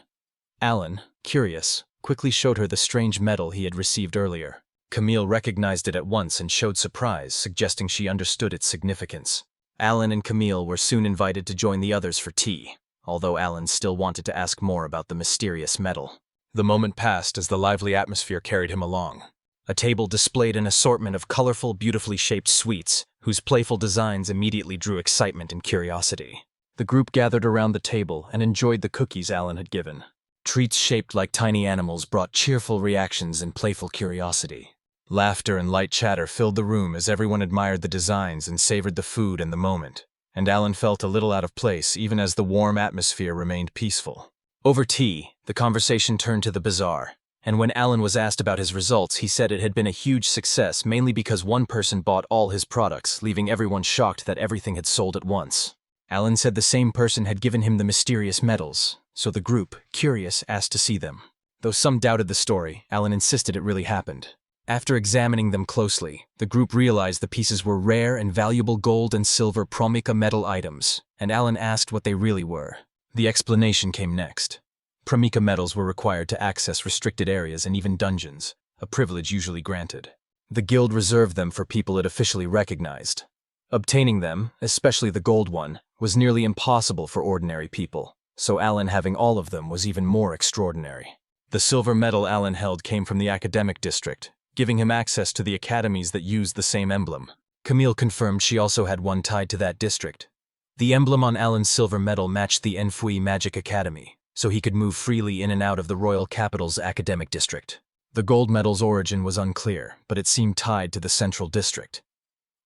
Alan, curious, quickly showed her the strange metal he had received earlier. Camille recognized it at once and showed surprise, suggesting she understood its significance. Alan and Camille were soon invited to join the others for tea, although Alan still wanted to ask more about the mysterious metal. The moment passed as the lively atmosphere carried him along. A table displayed an assortment of colorful, beautifully shaped sweets, whose playful designs immediately drew excitement and curiosity. The group gathered around the table and enjoyed the cookies Alan had given. Treats shaped like tiny animals brought cheerful reactions and playful curiosity. Laughter and light chatter filled the room as everyone admired the designs and savored the food and the moment, and Alan felt a little out of place even as the warm atmosphere remained peaceful. Over tea, the conversation turned to the bazaar, and when Alan was asked about his results, he said it had been a huge success mainly because one person bought all his products, leaving everyone shocked that everything had sold at once. Alan said the same person had given him the mysterious metals, so the group, curious, asked to see them. Though some doubted the story, Alan insisted it really happened. After examining them closely, the group realized the pieces were rare and valuable gold and silver Pramika metal items, and Alan asked what they really were. The explanation came next. Pramika metals were required to access restricted areas and even dungeons, a privilege usually granted. The guild reserved them for people it officially recognized. Obtaining them, especially the gold one, was nearly impossible for ordinary people, so Alan having all of them was even more extraordinary. The silver medal Alan held came from the academic district, giving him access to the academies that used the same emblem. Camille confirmed she also had one tied to that district. The emblem on Alan's silver medal matched the Enfui Magic Academy, so he could move freely in and out of the royal capital's academic district. The gold medal's origin was unclear, but it seemed tied to the central district.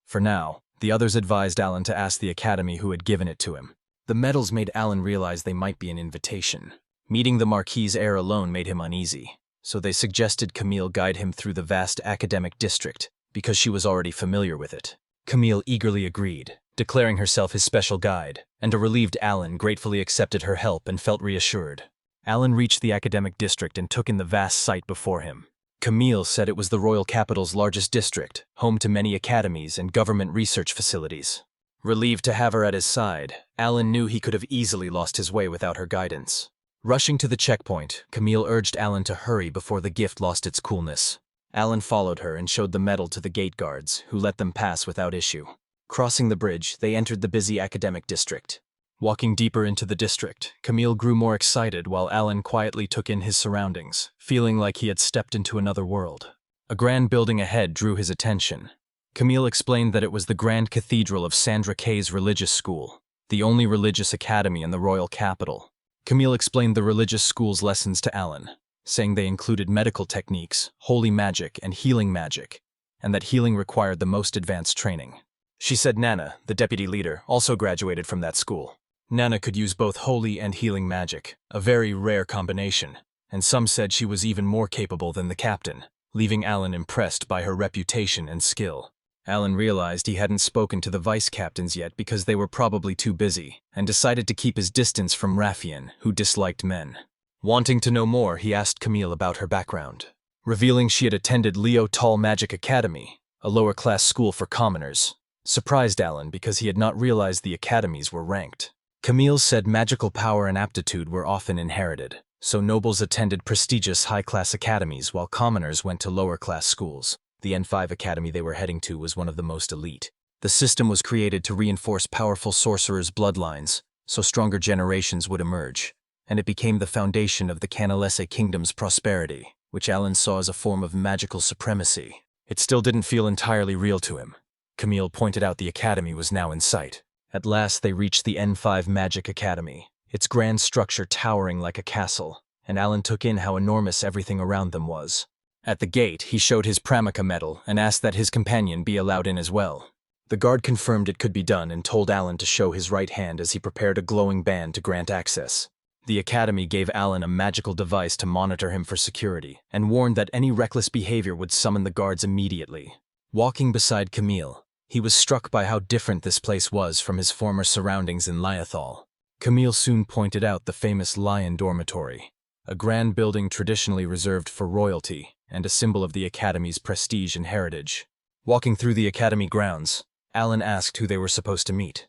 For now, the others advised Alan to ask the academy who had given it to him. The medals made Alan realize they might be an invitation. Meeting the Marquis's heir alone made him uneasy, so they suggested Camille guide him through the vast academic district, because she was already familiar with it. Camille eagerly agreed, declaring herself his special guide, and a relieved Alan gratefully accepted her help and felt reassured. Alan reached the academic district and took in the vast sight before him. Camille said it was the royal capital's largest district, home to many academies and government research facilities. Relieved to have her at his side, Alan knew he could have easily lost his way without her guidance. Rushing to the checkpoint, Camille urged Alan to hurry before the gift lost its coolness. Alan followed her and showed the medal to the gate guards, who let them pass without issue. Crossing the bridge, they entered the busy academic district. Walking deeper into the district, Camille grew more excited while Alan quietly took in his surroundings, feeling like he had stepped into another world. A grand building ahead drew his attention. Camille explained that it was the Grand Cathedral of Sandra Kay's religious school, the only religious academy in the royal capital. Camille explained the religious school's lessons to Alan, saying they included medical techniques, holy magic, and healing magic, and that healing required the most advanced training. She said Nana, the deputy leader, also graduated from that school. Nana could use both holy and healing magic, a very rare combination, and some said she was even more capable than the captain, leaving Alan impressed by her reputation and skill. Alan realized he hadn't spoken to the vice-captains yet because they were probably too busy, and decided to keep his distance from Raffian, who disliked men. Wanting to know more, he asked Camille about her background, revealing she had attended Leo Tall Magic Academy, a lower-class school for commoners. Surprised Alan because he had not realized the academies were ranked. Camille said magical power and aptitude were often inherited, so nobles attended prestigious high-class academies while commoners went to lower-class schools. The N5 academy they were heading to was one of the most elite. The system was created to reinforce powerful sorcerers' bloodlines, so stronger generations would emerge, and it became the foundation of the Canalese kingdom's prosperity, which Alan saw as a form of magical supremacy. It still didn't feel entirely real to him. Camille pointed out the academy was now in sight. At last they reached the N5 Magic Academy, its grand structure towering like a castle, and Alan took in how enormous everything around them was. At the gate, he showed his Pramika medal and asked that his companion be allowed in as well. The guard confirmed it could be done and told Alan to show his right hand as he prepared a glowing band to grant access. The academy gave Alan a magical device to monitor him for security and warned that any reckless behavior would summon the guards immediately. Walking beside Camille, he was struck by how different this place was from his former surroundings in Lyathal. Camille soon pointed out the famous Lion Dormitory, a grand building traditionally reserved for royalty and a symbol of the academy's prestige and heritage. Walking through the academy grounds, Alan asked who they were supposed to meet.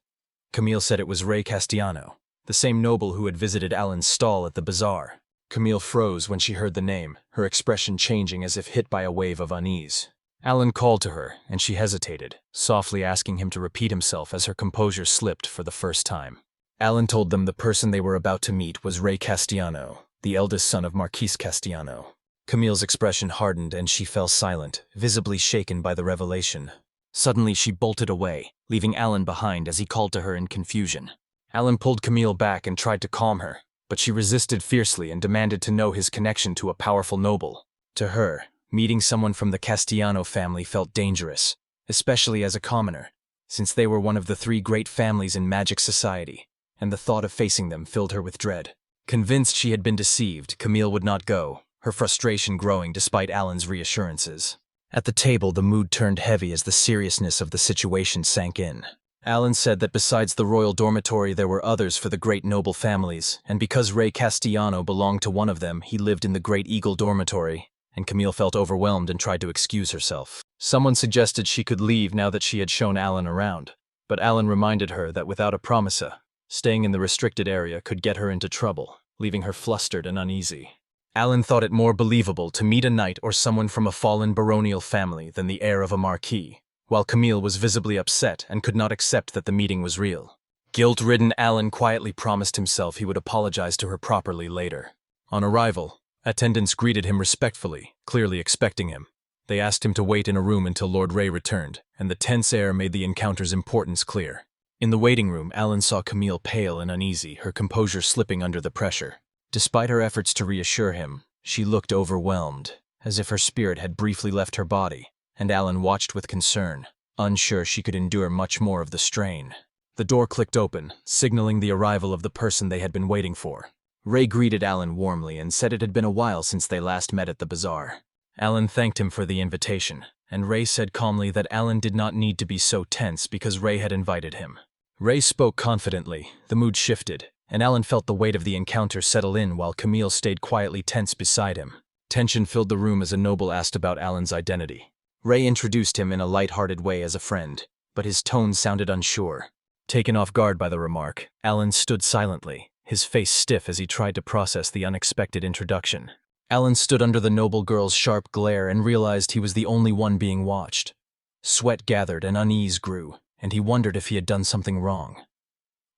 Camille said it was Rey Castellano, the same noble who had visited Alan's stall at the bazaar. Camille froze when she heard the name, her expression changing as if hit by a wave of unease. Alan called to her, and she hesitated, softly asking him to repeat himself as her composure slipped for the first time. Alan told them the person they were about to meet was Rey Castellano, the eldest son of Marquis Castellano. Camille's expression hardened and she fell silent, visibly shaken by the revelation. Suddenly she bolted away, leaving Alan behind as he called to her in confusion. Alan pulled Camille back and tried to calm her, but she resisted fiercely and demanded to know his connection to a powerful noble. To her, meeting someone from the Castellano family felt dangerous, especially as a commoner, since they were one of the three great families in magic society, and the thought of facing them filled her with dread. Convinced she had been deceived, Camille would not go, her frustration growing despite Alan's reassurances. At the table, the mood turned heavy as the seriousness of the situation sank in. Alan said that besides the royal dormitory there were others for the great noble families, and because Rey Castellano belonged to one of them, he lived in the Great Eagle dormitory, and Camille felt overwhelmed and tried to excuse herself. Someone suggested she could leave now that she had shown Alan around, but Alan reminded her that without a promesa, staying in the restricted area could get her into trouble, leaving her flustered and uneasy. Alan thought it more believable to meet a knight or someone from a fallen baronial family than the heir of a marquis, while Camille was visibly upset and could not accept that the meeting was real. Guilt-ridden, Alan quietly promised himself he would apologize to her properly later. On arrival, attendants greeted him respectfully, clearly expecting him. They asked him to wait in a room until Lord Rey returned, and the tense air made the encounter's importance clear. In the waiting room, Alan saw Camille pale and uneasy, her composure slipping under the pressure. Despite her efforts to reassure him, she looked overwhelmed, as if her spirit had briefly left her body, and Alan watched with concern, unsure she could endure much more of the strain. The door clicked open, signaling the arrival of the person they had been waiting for. Rey greeted Alan warmly and said it had been a while since they last met at the bazaar. Alan thanked him for the invitation, and Rey said calmly that Alan did not need to be so tense because Rey had invited him. Rey spoke confidently, the mood shifted, and Alan felt the weight of the encounter settle in while Camille stayed quietly tense beside him. Tension filled the room as a noble asked about Alan's identity. Rey introduced him in a light-hearted way as a friend, but his tone sounded unsure. Taken off guard by the remark, Alan stood silently, his face stiff as he tried to process the unexpected introduction. Alan stood under the noble girl's sharp glare and realized he was the only one being watched. Sweat gathered and unease grew, and he wondered if he had done something wrong.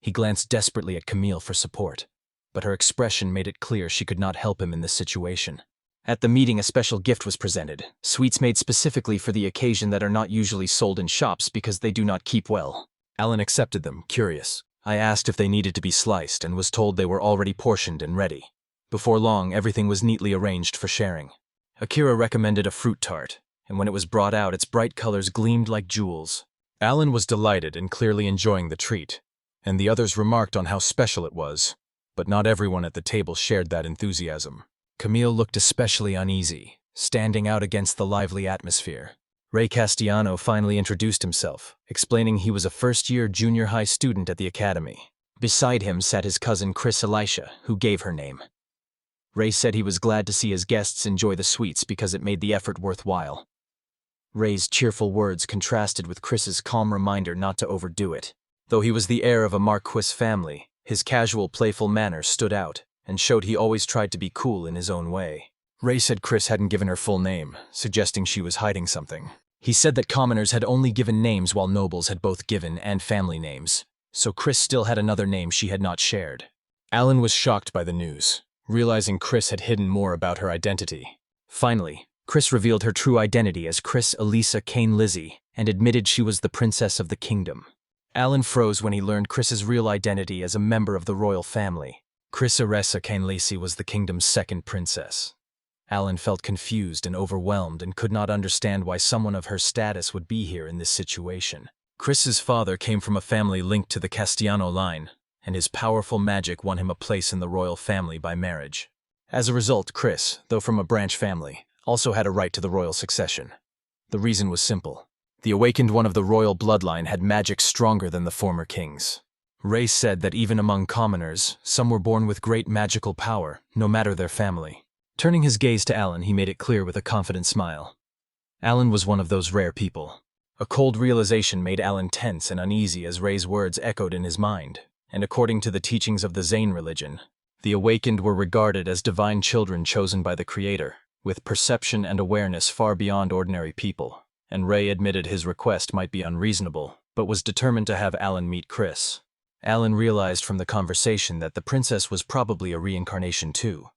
He glanced desperately at Camille for support, but her expression made it clear she could not help him in this situation. At the meeting, a special gift was presented, sweets made specifically for the occasion that are not usually sold in shops because they do not keep well. Alan accepted them, curious. I asked if they needed to be sliced and was told they were already portioned and ready. Before long, everything was neatly arranged for sharing. Akira recommended a fruit tart, and when it was brought out, its bright colors gleamed like jewels. Alan was delighted and clearly enjoying the treat, and the others remarked on how special it was, but not everyone at the table shared that enthusiasm. Camille looked especially uneasy, standing out against the lively atmosphere. Rey Castellano finally introduced himself, explaining he was a first-year junior high student at the academy. Beside him sat his cousin Chris Elisha, who gave her name. Rey said he was glad to see his guests enjoy the sweets because it made the effort worthwhile. Rey's cheerful words contrasted with Chris's calm reminder not to overdo it. Though he was the heir of a Marquis family, His casual, playful manner stood out and showed he always tried to be cool in his own way. Ray said Chris hadn't given her full name, suggesting she was hiding something. He said that commoners had only given names while nobles had both given and family names, so Chris still had another name she had not shared. Alan was shocked by the news, realizing Chris had hidden more about her identity. Finally, Chris revealed her true identity as Chris Elisa Kane Lizzie and admitted she was the princess of the kingdom. Alan froze when he learned Chris's real identity as a member of the royal family. Chris Elisa Kane Lizzie was the kingdom's second princess. Alan felt confused and overwhelmed and could not understand why someone of her status would be here in this situation. Chris's father came from a family linked to the Castellano line, and his powerful magic won him a place in the royal family by marriage. As a result, Chris, though from a branch family, also had a right to the royal succession. The reason was simple. The awakened one of the royal bloodline had magic stronger than the former kings. Ray said that even among commoners, some were born with great magical power, no matter their family. Turning his gaze to Alan, he made it clear with a confident smile. Alan was one of those rare people. A cold realization made Alan tense and uneasy as Ray's words echoed in his mind, and according to the teachings of the Zain religion, the awakened were regarded as divine children chosen by the Creator, with perception and awareness far beyond ordinary people, and Ray admitted his request might be unreasonable, but was determined to have Alan meet Chris. Alan realized from the conversation that the princess was probably a reincarnation too,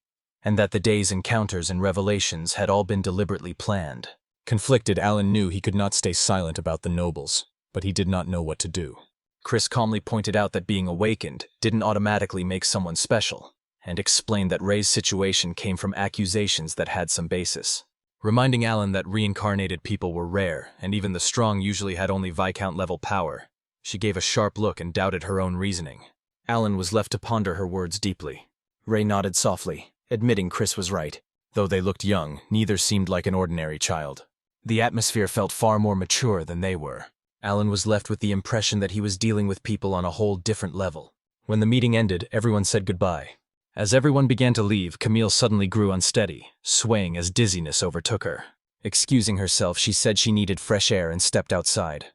and that the day's encounters and revelations had all been deliberately planned. Conflicted, Alan knew he could not stay silent about the nobles, but he did not know what to do. Chris calmly pointed out that being awakened didn't automatically make someone special, and explained that Ray's situation came from accusations that had some basis. Reminding Alan that reincarnated people were rare, and even the strong usually had only Viscount-level power, she gave a sharp look and doubted her own reasoning. Alan was left to ponder her words deeply. Ray nodded softly, admitting Chris was right. Though they looked young, neither seemed like an ordinary child. The atmosphere felt far more mature than they were. Alan was left with the impression that he was dealing with people on a whole different level. When the meeting ended, everyone said goodbye. As everyone began to leave, Camille suddenly grew unsteady, swaying as dizziness overtook her. Excusing herself, she said she needed fresh air and stepped outside.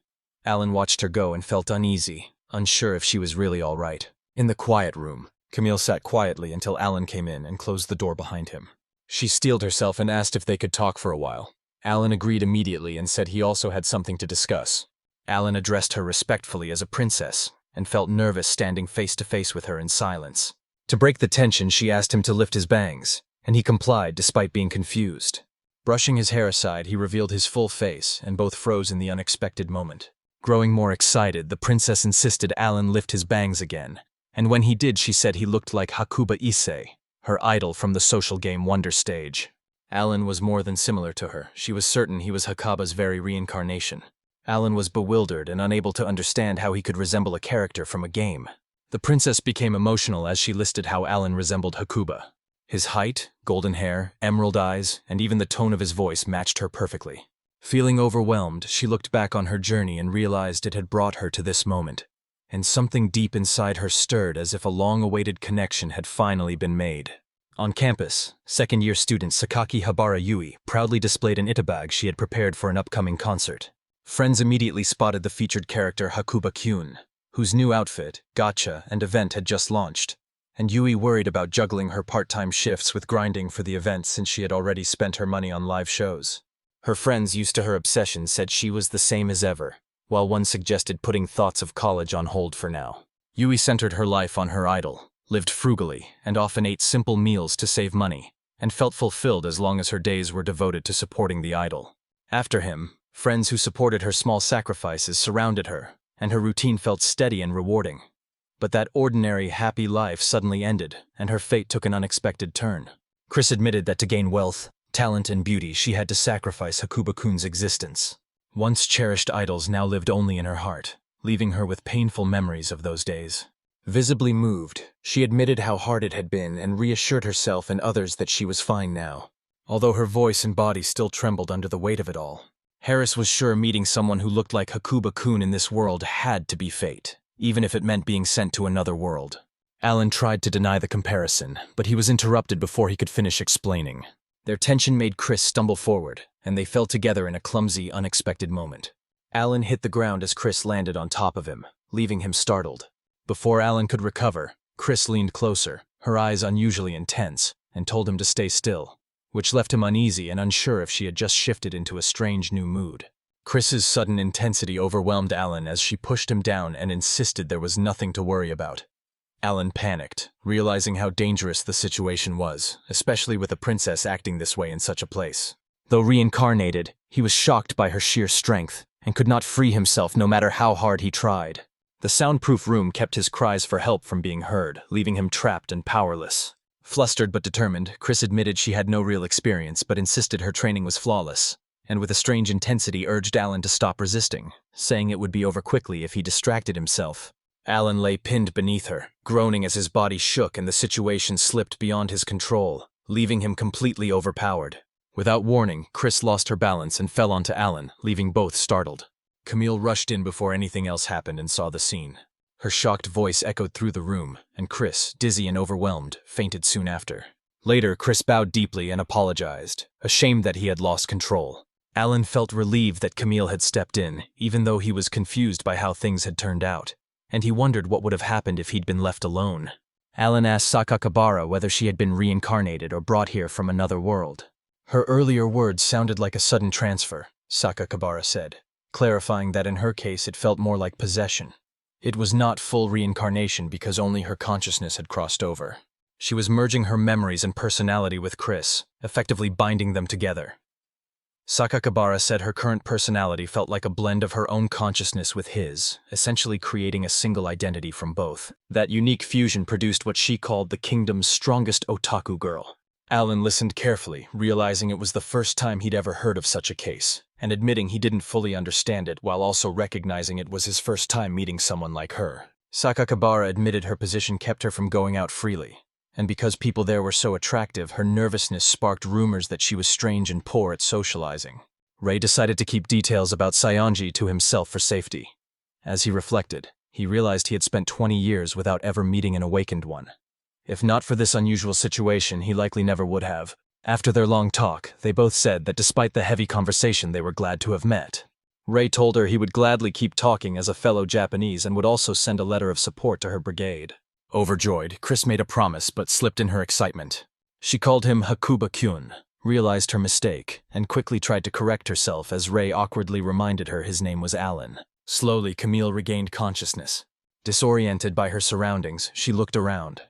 Alan watched her go and felt uneasy, unsure if she was really all right. In the quiet room, Camille sat quietly until Alan came in and closed the door behind him. She steeled herself and asked if they could talk for a while. Alan agreed immediately and said he also had something to discuss. Alan addressed her respectfully as a princess and felt nervous standing face to face with her in silence. To break the tension, she asked him to lift his bangs, and he complied despite being confused. Brushing his hair aside, he revealed his full face, and both froze in the unexpected moment. Growing more excited, the princess insisted Alan lift his bangs again, and when he did, she said he looked like Hakuba Issei, her idol from the social game Wonder Stage. Alan was more than similar to her. She was certain he was Hakuba's very reincarnation. Alan was bewildered and unable to understand how he could resemble a character from a game. The princess became emotional as she listed how Alan resembled Hakuba. His height, golden hair, emerald eyes, and even the tone of his voice matched her perfectly. Feeling overwhelmed, she looked back on her journey and realized it had brought her to this moment. And something deep inside her stirred as if a long-awaited connection had finally been made. On campus, second-year student Sakaki Habara Yui proudly displayed an itabag she had prepared for an upcoming concert. Friends immediately spotted the featured character Hakuba Kyun, whose new outfit, gotcha, and event had just launched, and Yui worried about juggling her part-time shifts with grinding for the event since she had already spent her money on live shows. Her friends, used to her obsession, said she was the same as ever, while one suggested putting thoughts of college on hold for now. Yui centered her life on her idol, lived frugally, and often ate simple meals to save money, and felt fulfilled as long as her days were devoted to supporting the idol. After him, friends who supported her small sacrifices surrounded her, and her routine felt steady and rewarding. But that ordinary, happy life suddenly ended, and her fate took an unexpected turn. Chris admitted that to gain wealth, talent, and beauty, she had to sacrifice Hakuba-kun's existence. Once cherished idols now lived only in her heart, leaving her with painful memories of those days. Visibly moved, she admitted how hard it had been and reassured herself and others that she was fine now, although her voice and body still trembled under the weight of it all. Harris was sure meeting someone who looked like Hakuba-kun in this world had to be fate, even if it meant being sent to another world. Alan tried to deny the comparison, but he was interrupted before he could finish explaining. Their tension made Chris stumble forward, and they fell together in a clumsy, unexpected moment. Alan hit the ground as Chris landed on top of him, leaving him startled. Before Alan could recover, Chris leaned closer, her eyes unusually intense, and told him to stay still, which left him uneasy and unsure if she had just shifted into a strange new mood. Chris's sudden intensity overwhelmed Alan as she pushed him down and insisted there was nothing to worry about. Alan panicked, realizing how dangerous the situation was, especially with a princess acting this way in such a place. Though reincarnated, he was shocked by her sheer strength and could not free himself no matter how hard he tried. The soundproof room kept his cries for help from being heard, leaving him trapped and powerless. Flustered but determined, Chris admitted she had no real experience but insisted her training was flawless, and with a strange intensity urged Alan to stop resisting, saying it would be over quickly if he distracted himself. Alan lay pinned beneath her, groaning as his body shook and the situation slipped beyond his control, leaving him completely overpowered. Without warning, Chris lost her balance and fell onto Alan, leaving both startled. Camille rushed in before anything else happened and saw the scene. Her shocked voice echoed through the room, and Chris, dizzy and overwhelmed, fainted soon after. Later, Chris bowed deeply and apologized, ashamed that he had lost control. Alan felt relieved that Camille had stepped in, even though he was confused by how things had turned out, and he wondered what would have happened if he'd been left alone. Alan asked Sakakibara whether she had been reincarnated or brought here from another world. Her earlier words sounded like a sudden transfer, Sakakibara said, clarifying that in her case it felt more like possession. It was not full reincarnation because only her consciousness had crossed over. She was merging her memories and personality with Chris, effectively binding them together. Sakakibara said her current personality felt like a blend of her own consciousness with his, essentially creating a single identity from both. That unique fusion produced what she called the kingdom's strongest otaku girl. Alan listened carefully, realizing it was the first time he'd ever heard of such a case, and admitting he didn't fully understand it while also recognizing it was his first time meeting someone like her. Sakakibara admitted her position kept her from going out freely, and because people there were so attractive, her nervousness sparked rumors that she was strange and poor at socializing. Rei decided to keep details about Saionji to himself for safety. As he reflected, he realized he had spent 20 years without ever meeting an awakened one. If not for this unusual situation, he likely never would have. After their long talk, they both said that despite the heavy conversation, they were glad to have met. Rei told her he would gladly keep talking as a fellow Japanese and would also send a letter of support to her brigade. Overjoyed, Chris made a promise but slipped in her excitement. She called him Hakuba-kyun, realized her mistake, and quickly tried to correct herself as Rei awkwardly reminded her his name was Alan. Slowly, Camille regained consciousness. Disoriented by her surroundings, she looked around.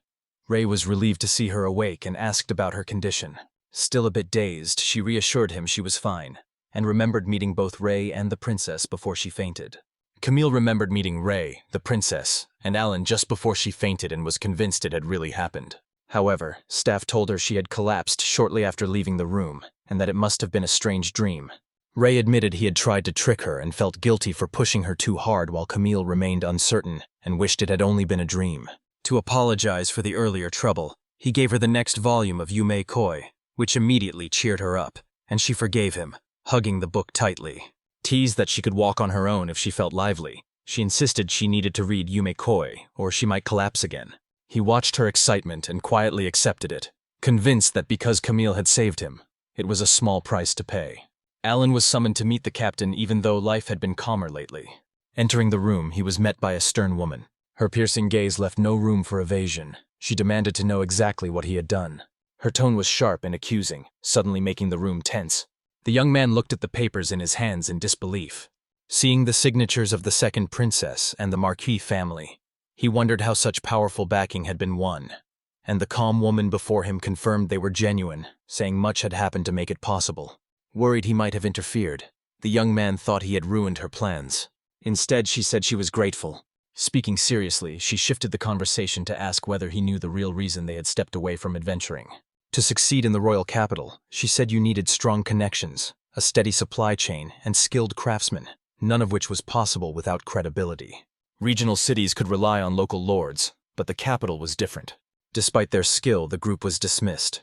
Rei was relieved to see her awake and asked about her condition. Still a bit dazed, she reassured him she was fine, and remembered meeting both Rei and the princess before she fainted. Camille remembered meeting Rei, the princess, and Alan just before she fainted and was convinced it had really happened. However, staff told her she had collapsed shortly after leaving the room, and that it must have been a strange dream. Rei admitted he had tried to trick her and felt guilty for pushing her too hard while Camille remained uncertain and wished it had only been a dream. To apologize for the earlier trouble, he gave her the next volume of Yume Koi, which immediately cheered her up, and she forgave him, hugging the book tightly. Teased that she could walk on her own if she felt lively, she insisted she needed to read Yume Koi or she might collapse again. He watched her excitement and quietly accepted it, convinced that because Camille had saved him, it was a small price to pay. Alan was summoned to meet the captain even though life had been calmer lately. Entering the room, he was met by a stern woman. Her piercing gaze left no room for evasion. She demanded to know exactly what he had done. Her tone was sharp and accusing, suddenly making the room tense. The young man looked at the papers in his hands in disbelief. Seeing the signatures of the second princess and the Marquis family, he wondered how such powerful backing had been won. And the calm woman before him confirmed they were genuine, saying much had happened to make it possible. Worried he might have interfered, the young man thought he had ruined her plans. Instead, she said she was grateful. Speaking seriously, she shifted the conversation to ask whether he knew the real reason they had stepped away from adventuring. To succeed in the royal capital, she said you needed strong connections, a steady supply chain, and skilled craftsmen, none of which was possible without credibility. Regional cities could rely on local lords, but the capital was different. Despite their skill, the group was dismissed.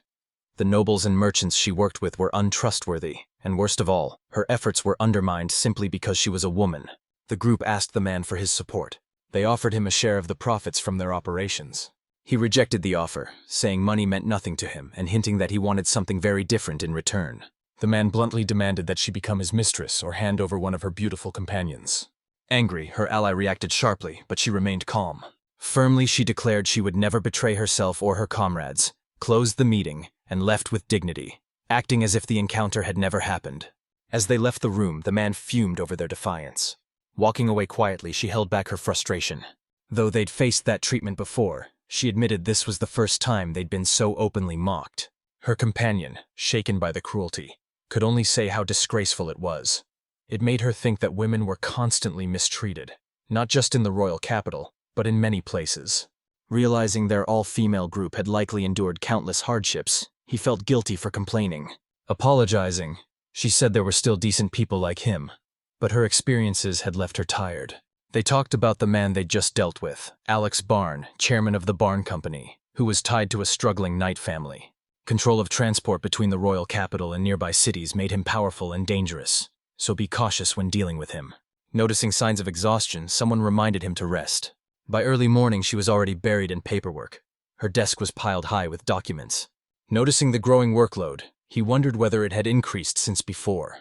The nobles and merchants she worked with were untrustworthy, and worst of all, her efforts were undermined simply because she was a woman. The group asked the man for his support. They offered him a share of the profits from their operations. He rejected the offer, saying money meant nothing to him and hinting that he wanted something very different in return. The man bluntly demanded that she become his mistress or hand over one of her beautiful companions. Angry, her ally reacted sharply, but she remained calm. Firmly, she declared she would never betray herself or her comrades, closed the meeting, and left with dignity, acting as if the encounter had never happened. As they left the room, the man fumed over their defiance. Walking away quietly, she held back her frustration. Though they'd faced that treatment before, she admitted this was the first time they'd been so openly mocked. Her companion, shaken by the cruelty, could only say how disgraceful it was. It made her think that women were constantly mistreated, not just in the royal capital, but in many places. Realizing their all-female group had likely endured countless hardships, he felt guilty for complaining. Apologizing, she said there were still decent people like him, but her experiences had left her tired. They talked about the man they'd just dealt with, Alex Barn, chairman of the Barn Company, who was tied to a struggling Knight family. Control of transport between the royal capital and nearby cities made him powerful and dangerous, so be cautious when dealing with him. Noticing signs of exhaustion, someone reminded him to rest. By early morning, she was already buried in paperwork. Her desk was piled high with documents. Noticing the growing workload, he wondered whether it had increased since before.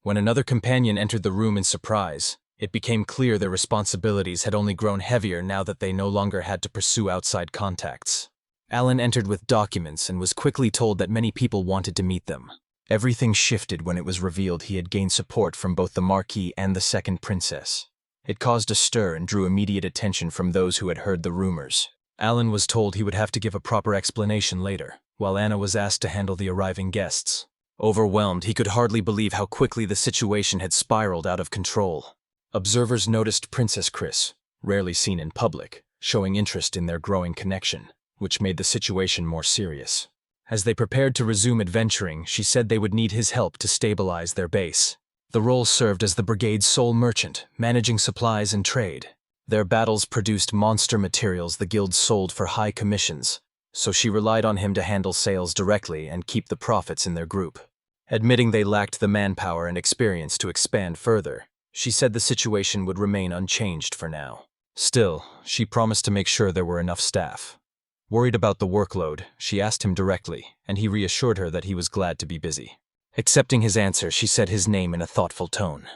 When another companion entered the room in surprise, it became clear their responsibilities had only grown heavier now that they no longer had to pursue outside contacts. Alan entered with documents and was quickly told that many people wanted to meet them. Everything shifted when it was revealed he had gained support from both the Marquis and the second princess. It caused a stir and drew immediate attention from those who had heard the rumors. Alan was told he would have to give a proper explanation later, while Anna was asked to handle the arriving guests. Overwhelmed, he could hardly believe how quickly the situation had spiraled out of control. Observers noticed Princess Chris, rarely seen in public, showing interest in their growing connection, which made the situation more serious. As they prepared to resume adventuring, she said they would need his help to stabilize their base. The role served as the brigade's sole merchant, managing supplies and trade. Their battles produced monster materials the guild sold for high commissions, so she relied on him to handle sales directly and keep the profits in their group. Admitting they lacked the manpower and experience to expand further, she said the situation would remain unchanged for now. Still, she promised to make sure there were enough staff. Worried about the workload, she asked him directly, and he reassured her that he was glad to be busy. Accepting his answer, she said his name in a thoughtful tone.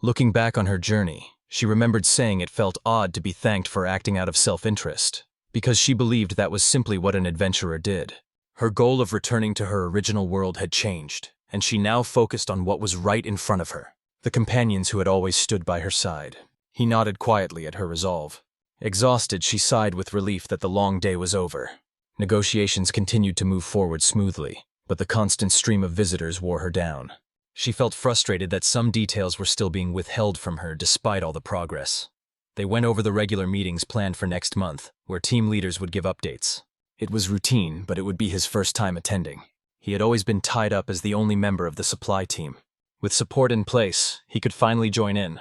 Looking back on her journey, she remembered saying it felt odd to be thanked for acting out of self-interest, because she believed that was simply what an adventurer did. Her goal of returning to her original world had changed, and she now focused on what was right in front of her, the companions who had always stood by her side. He nodded quietly at her resolve. Exhausted, she sighed with relief that the long day was over. Negotiations continued to move forward smoothly, but the constant stream of visitors wore her down. She felt frustrated that some details were still being withheld from her despite all the progress. They went over the regular meetings planned for next month, where team leaders would give updates. It was routine, but it would be his first time attending. He had always been tied up as the only member of the supply team. With support in place, he could finally join in.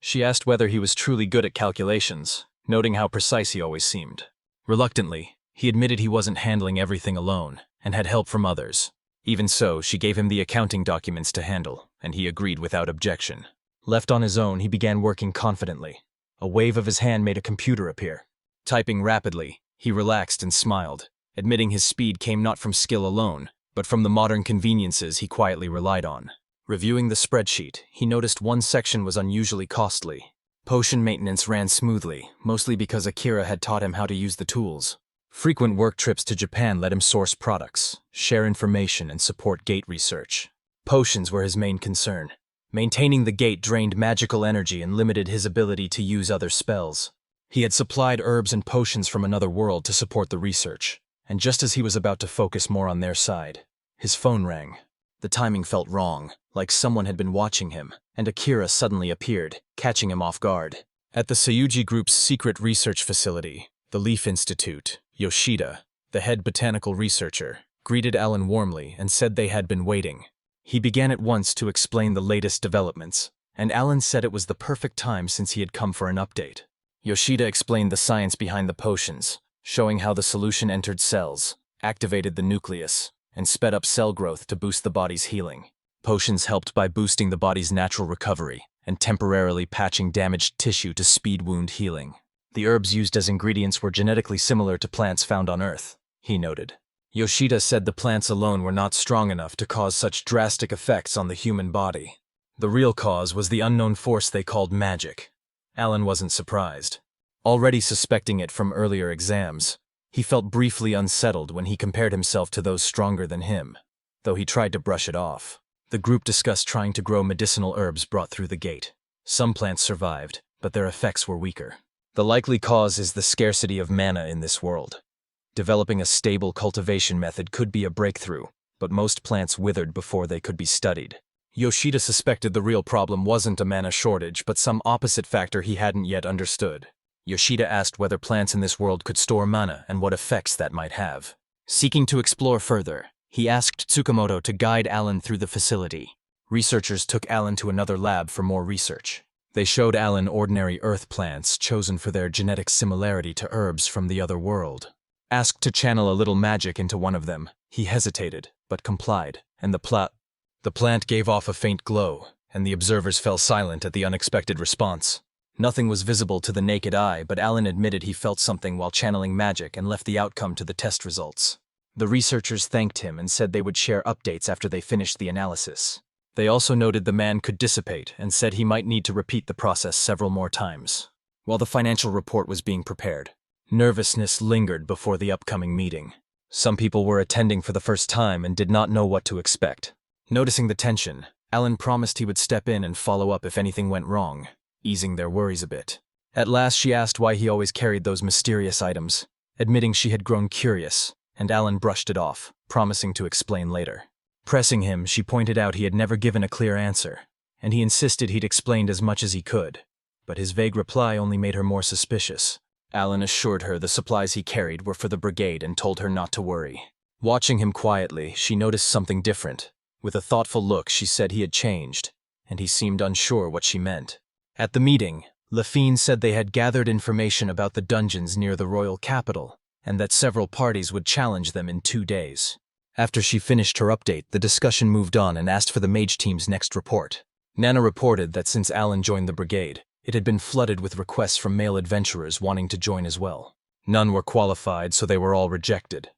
She asked whether he was truly good at calculations, noting how precise he always seemed. Reluctantly, he admitted he wasn't handling everything alone, and had help from others. Even so, she gave him the accounting documents to handle, and he agreed without objection. Left on his own, he began working confidently. A wave of his hand made a computer appear. Typing rapidly, he relaxed and smiled, admitting his speed came not from skill alone, but from the modern conveniences he quietly relied on. Reviewing the spreadsheet, he noticed one section was unusually costly. Potion maintenance ran smoothly, mostly because Akira had taught him how to use the tools. Frequent work trips to Japan let him source products, share information, and support gate research. Potions were his main concern. Maintaining the gate drained magical energy and limited his ability to use other spells. He had supplied herbs and potions from another world to support the research, and just as he was about to focus more on their side, his phone rang. The timing felt wrong, like someone had been watching him, and Akira suddenly appeared, catching him off guard. At the Sayuji Group's secret research facility, the Leaf Institute, Yoshida, the head botanical researcher, greeted Alan warmly and said they had been waiting. He began at once to explain the latest developments, and Alan said it was the perfect time since he had come for an update. Yoshida explained the science behind the potions, showing how the solution entered cells, activated the nucleus, and sped up cell growth to boost the body's healing. Potions helped by boosting the body's natural recovery and temporarily patching damaged tissue to speed wound healing. The herbs used as ingredients were genetically similar to plants found on Earth, he noted. Yoshida said the plants alone were not strong enough to cause such drastic effects on the human body. The real cause was the unknown force they called magic. Alan wasn't surprised. Already suspecting it from earlier exams, he felt briefly unsettled when he compared himself to those stronger than him, though he tried to brush it off. The group discussed trying to grow medicinal herbs brought through the gate. Some plants survived, but their effects were weaker. The likely cause is the scarcity of mana in this world. Developing a stable cultivation method could be a breakthrough, but most plants withered before they could be studied. Yoshida suspected the real problem wasn't a mana shortage, but some opposite factor he hadn't yet understood. Yoshida asked whether plants in this world could store mana and what effects that might have. Seeking to explore further, he asked Tsukamoto to guide Alan through the facility. Researchers took Alan to another lab for more research. They showed Alan ordinary earth plants chosen for their genetic similarity to herbs from the other world. Asked to channel a little magic into one of them, he hesitated, but complied, and the plant gave off a faint glow, and the observers fell silent at the unexpected response. Nothing was visible to the naked eye, but Alan admitted he felt something while channeling magic and left the outcome to the test results. The researchers thanked him and said they would share updates after they finished the analysis. They also noted the man could dissipate and said he might need to repeat the process several more times. While the financial report was being prepared, nervousness lingered before the upcoming meeting. Some people were attending for the first time and did not know what to expect. Noticing the tension, Alan promised he would step in and follow up if anything went wrong, easing their worries a bit. At last she asked why he always carried those mysterious items, admitting she had grown curious, and Alan brushed it off, promising to explain later. Pressing him, she pointed out he had never given a clear answer, and he insisted he'd explained as much as he could, but his vague reply only made her more suspicious. Alan assured her the supplies he carried were for the brigade and told her not to worry. Watching him quietly, she noticed something different. With a thoughtful look, she said he had changed, and he seemed unsure what she meant. At the meeting, Lafine said they had gathered information about the dungeons near the royal capital, and that several parties would challenge them in 2 days. After she finished her update, the discussion moved on and asked for the mage team's next report. Nana reported that since Alan joined the brigade, it had been flooded with requests from male adventurers wanting to join as well. None were qualified, so they were all rejected.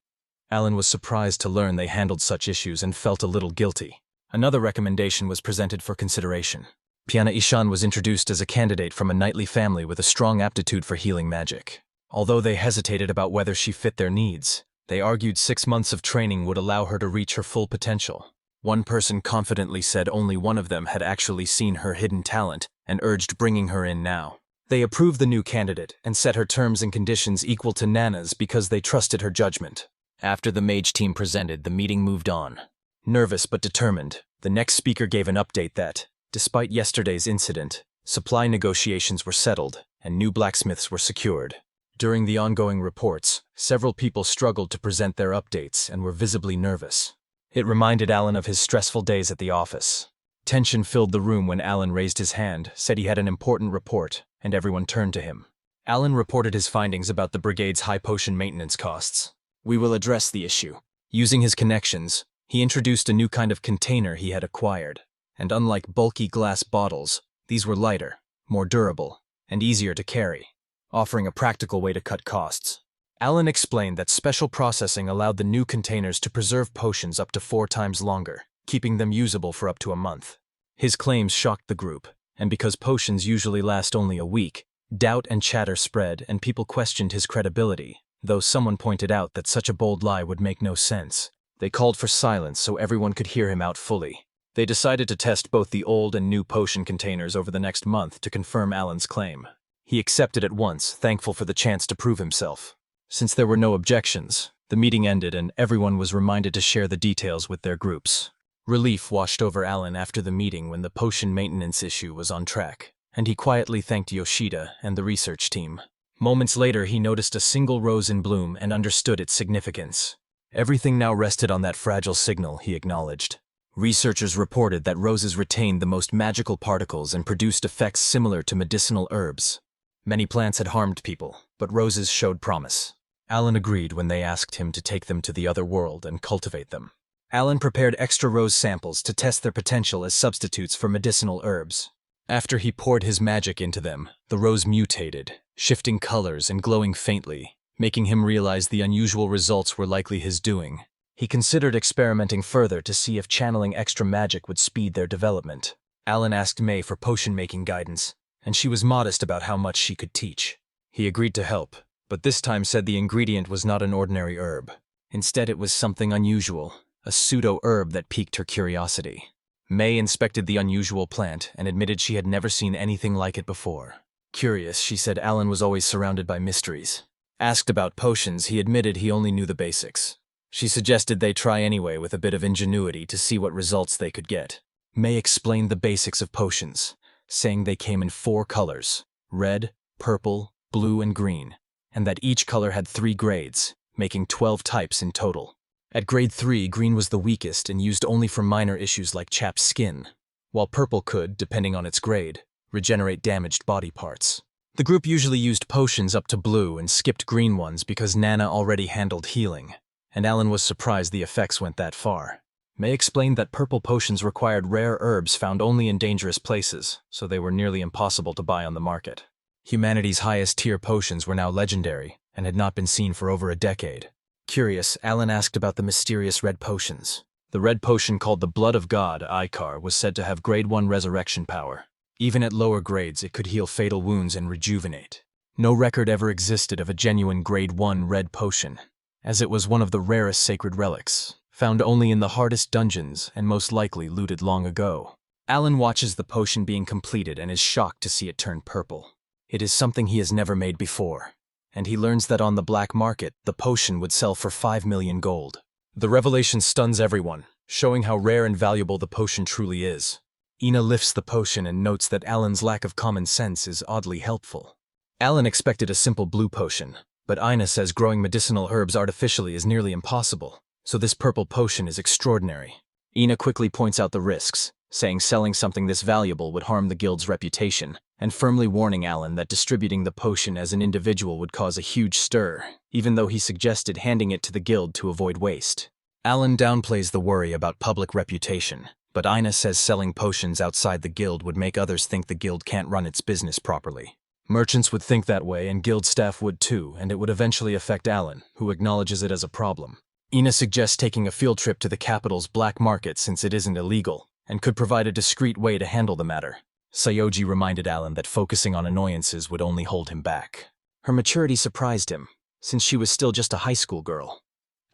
Alan was surprised to learn they handled such issues and felt a little guilty. Another recommendation was presented for consideration. Piana Ishan was introduced as a candidate from a knightly family with a strong aptitude for healing magic. Although they hesitated about whether she fit their needs, they argued 6 months of training would allow her to reach her full potential. One person confidently said only one of them had actually seen her hidden talent and urged bringing her in now. They approved the new candidate and set her terms and conditions equal to Nana's because they trusted her judgment. After the mage team presented, the meeting moved on. Nervous but determined, the next speaker gave an update that, despite yesterday's incident, supply negotiations were settled and new blacksmiths were secured. During the ongoing reports, several people struggled to present their updates and were visibly nervous. It reminded Alan of his stressful days at the office. Tension filled the room when Alan raised his hand, said he had an important report, and everyone turned to him. Alan reported his findings about the brigade's high potion maintenance costs. We will address the issue. Using his connections, he introduced a new kind of container he had acquired, and unlike bulky glass bottles, these were lighter, more durable, and easier to carry, offering a practical way to cut costs. Alan explained that special processing allowed the new containers to preserve potions up to 4 times longer, keeping them usable for up to a month. His claims shocked the group, and because potions usually last only a week, doubt and chatter spread and people questioned his credibility, though someone pointed out that such a bold lie would make no sense. They called for silence so everyone could hear him out fully. They decided to test both the old and new potion containers over the next month to confirm Alan's claim. He accepted at once, thankful for the chance to prove himself. Since there were no objections, the meeting ended and everyone was reminded to share the details with their groups. Relief washed over Alan after the meeting when the potion maintenance issue was on track, and he quietly thanked Yoshida and the research team. Moments later, he noticed a single rose in bloom and understood its significance. Everything now rested on that fragile signal, he acknowledged. Researchers reported that roses retained the most magical particles and produced effects similar to medicinal herbs. Many plants had harmed people, but roses showed promise. Alan agreed when they asked him to take them to the other world and cultivate them. Alan prepared extra rose samples to test their potential as substitutes for medicinal herbs. After he poured his magic into them, the rose mutated, shifting colors and glowing faintly, making him realize the unusual results were likely his doing. He considered experimenting further to see if channeling extra magic would speed their development. Alan asked May for potion-making guidance, and she was modest about how much she could teach. He agreed to help, but this time said the ingredient was not an ordinary herb. Instead, it was something unusual, a pseudo-herb that piqued her curiosity. May inspected the unusual plant and admitted she had never seen anything like it before. Curious, she said Alan was always surrounded by mysteries. Asked about potions, he admitted he only knew the basics. She suggested they try anyway with a bit of ingenuity to see what results they could get. May explained the basics of potions, saying they came in 4 colors: red, purple, blue, and green, and that each color had 3 grades, making 12 types in total. At grade 3, green was the weakest and used only for minor issues like chapped skin, while purple could, depending on its grade, regenerate damaged body parts. The group usually used potions up to blue and skipped green ones because Nana already handled healing, and Alan was surprised the effects went that far. May explained that purple potions required rare herbs found only in dangerous places, so they were nearly impossible to buy on the market. Humanity's highest-tier potions were now legendary and had not been seen for over a decade. Curious, Alan asked about the mysterious red potions. The red potion called the Blood of God, Icar, was said to have grade 1 resurrection power. Even at lower grades, it could heal fatal wounds and rejuvenate. No record ever existed of a genuine grade 1 red potion, as it was one of the rarest sacred relics, found only in the hardest dungeons and most likely looted long ago. Alan watches the potion being completed and is shocked to see it turn purple. It is something he has never made before, and he learns that on the black market, the potion would sell for 5 million gold. The revelation stuns everyone, showing how rare and valuable the potion truly is. Ina lifts the potion and notes that Alan's lack of common sense is oddly helpful. Alan expected a simple blue potion, but Ina says growing medicinal herbs artificially is nearly impossible, so this purple potion is extraordinary. Ina quickly points out the risks, saying selling something this valuable would harm the guild's reputation, and firmly warning Alan that distributing the potion as an individual would cause a huge stir, even though he suggested handing it to the guild to avoid waste. Alan downplays the worry about public reputation, but Ina says selling potions outside the guild would make others think the guild can't run its business properly. Merchants would think that way and guild staff would too, and it would eventually affect Alan, who acknowledges it as a problem. Ina suggests taking a field trip to the capital's black market since it isn't illegal, and could provide a discreet way to handle the matter. Sayoji reminded Alan that focusing on annoyances would only hold him back. Her maturity surprised him, since she was still just a high school girl.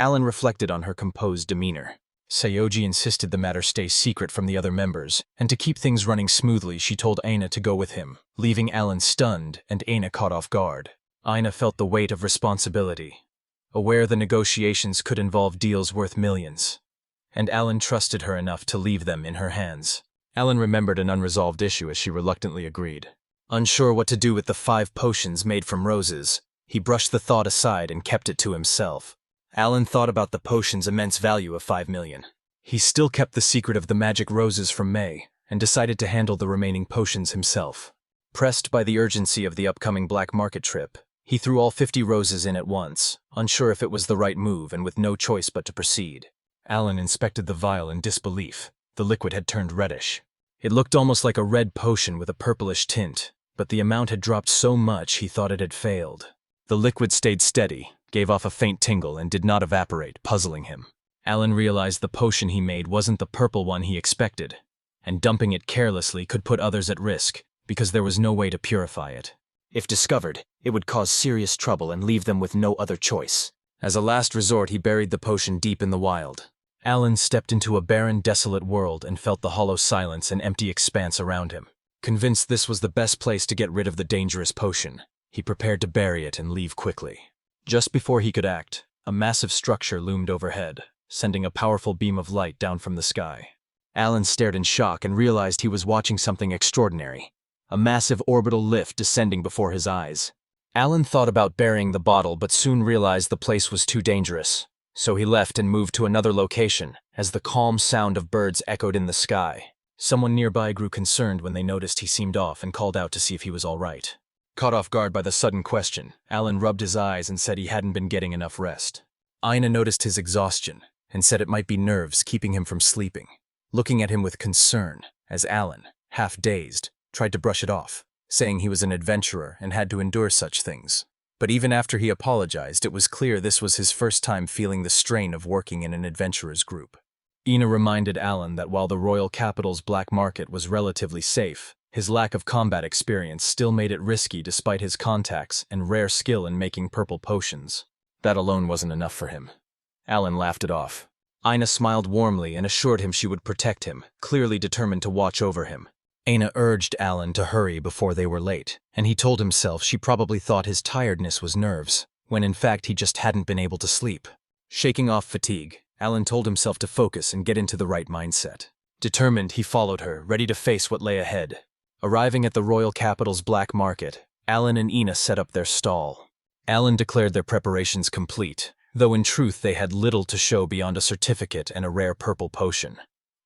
Alan reflected on her composed demeanor. Sayoji insisted the matter stay secret from the other members, and to keep things running smoothly she told Aina to go with him, leaving Alan stunned and Aina caught off guard. Aina felt the weight of responsibility, aware the negotiations could involve deals worth millions, and Alan trusted her enough to leave them in her hands. Alan remembered an unresolved issue as she reluctantly agreed. Unsure what to do with the 5 potions made from roses, he brushed the thought aside and kept it to himself. Alan thought about the potion's immense value of 5 million. He still kept the secret of the magic roses from May, and decided to handle the remaining potions himself. Pressed by the urgency of the upcoming black market trip, he threw all 50 roses in at once, unsure if it was the right move and with no choice but to proceed. Alan inspected the vial in disbelief. The liquid had turned reddish. It looked almost like a red potion with a purplish tint, but the amount had dropped so much he thought it had failed. The liquid stayed steady, gave off a faint tingle, and did not evaporate, puzzling him. Alan realized the potion he made wasn't the purple one he expected, and dumping it carelessly could put others at risk, because there was no way to purify it. If discovered, it would cause serious trouble and leave them with no other choice. As a last resort, he buried the potion deep in the wild. Alan stepped into a barren, desolate world and felt the hollow silence and empty expanse around him. Convinced this was the best place to get rid of the dangerous potion, he prepared to bury it and leave quickly. Just before he could act, a massive structure loomed overhead, sending a powerful beam of light down from the sky. Alan stared in shock and realized he was watching something extraordinary. A massive orbital lift descending before his eyes. Alan thought about burying the bottle but soon realized the place was too dangerous. So he left and moved to another location, as the calm sound of birds echoed in the sky. Someone nearby grew concerned when they noticed he seemed off and called out to see if he was all right. Caught off guard by the sudden question, Alan rubbed his eyes and said he hadn't been getting enough rest. Ina noticed his exhaustion and said it might be nerves keeping him from sleeping, looking at him with concern as Alan, half dazed, tried to brush it off, saying he was an adventurer and had to endure such things. But even after he apologized, it was clear this was his first time feeling the strain of working in an adventurer's group. Ina reminded Alan that while the royal capital's black market was relatively safe, His lack of combat experience still made it risky despite his contacts and rare skill in making purple potions. That alone wasn't enough for him. Alan laughed it off. Ina smiled warmly and assured him she would protect him, clearly determined to watch over him. Ina urged Alan to hurry before they were late, and he told himself she probably thought his tiredness was nerves, when in fact he just hadn't been able to sleep. Shaking off fatigue, Alan told himself to focus and get into the right mindset. Determined, he followed her, ready to face what lay ahead. Arriving at the royal capital's black market, Alan and Ina set up their stall. Alan declared their preparations complete, though in truth they had little to show beyond a certificate and a rare purple potion.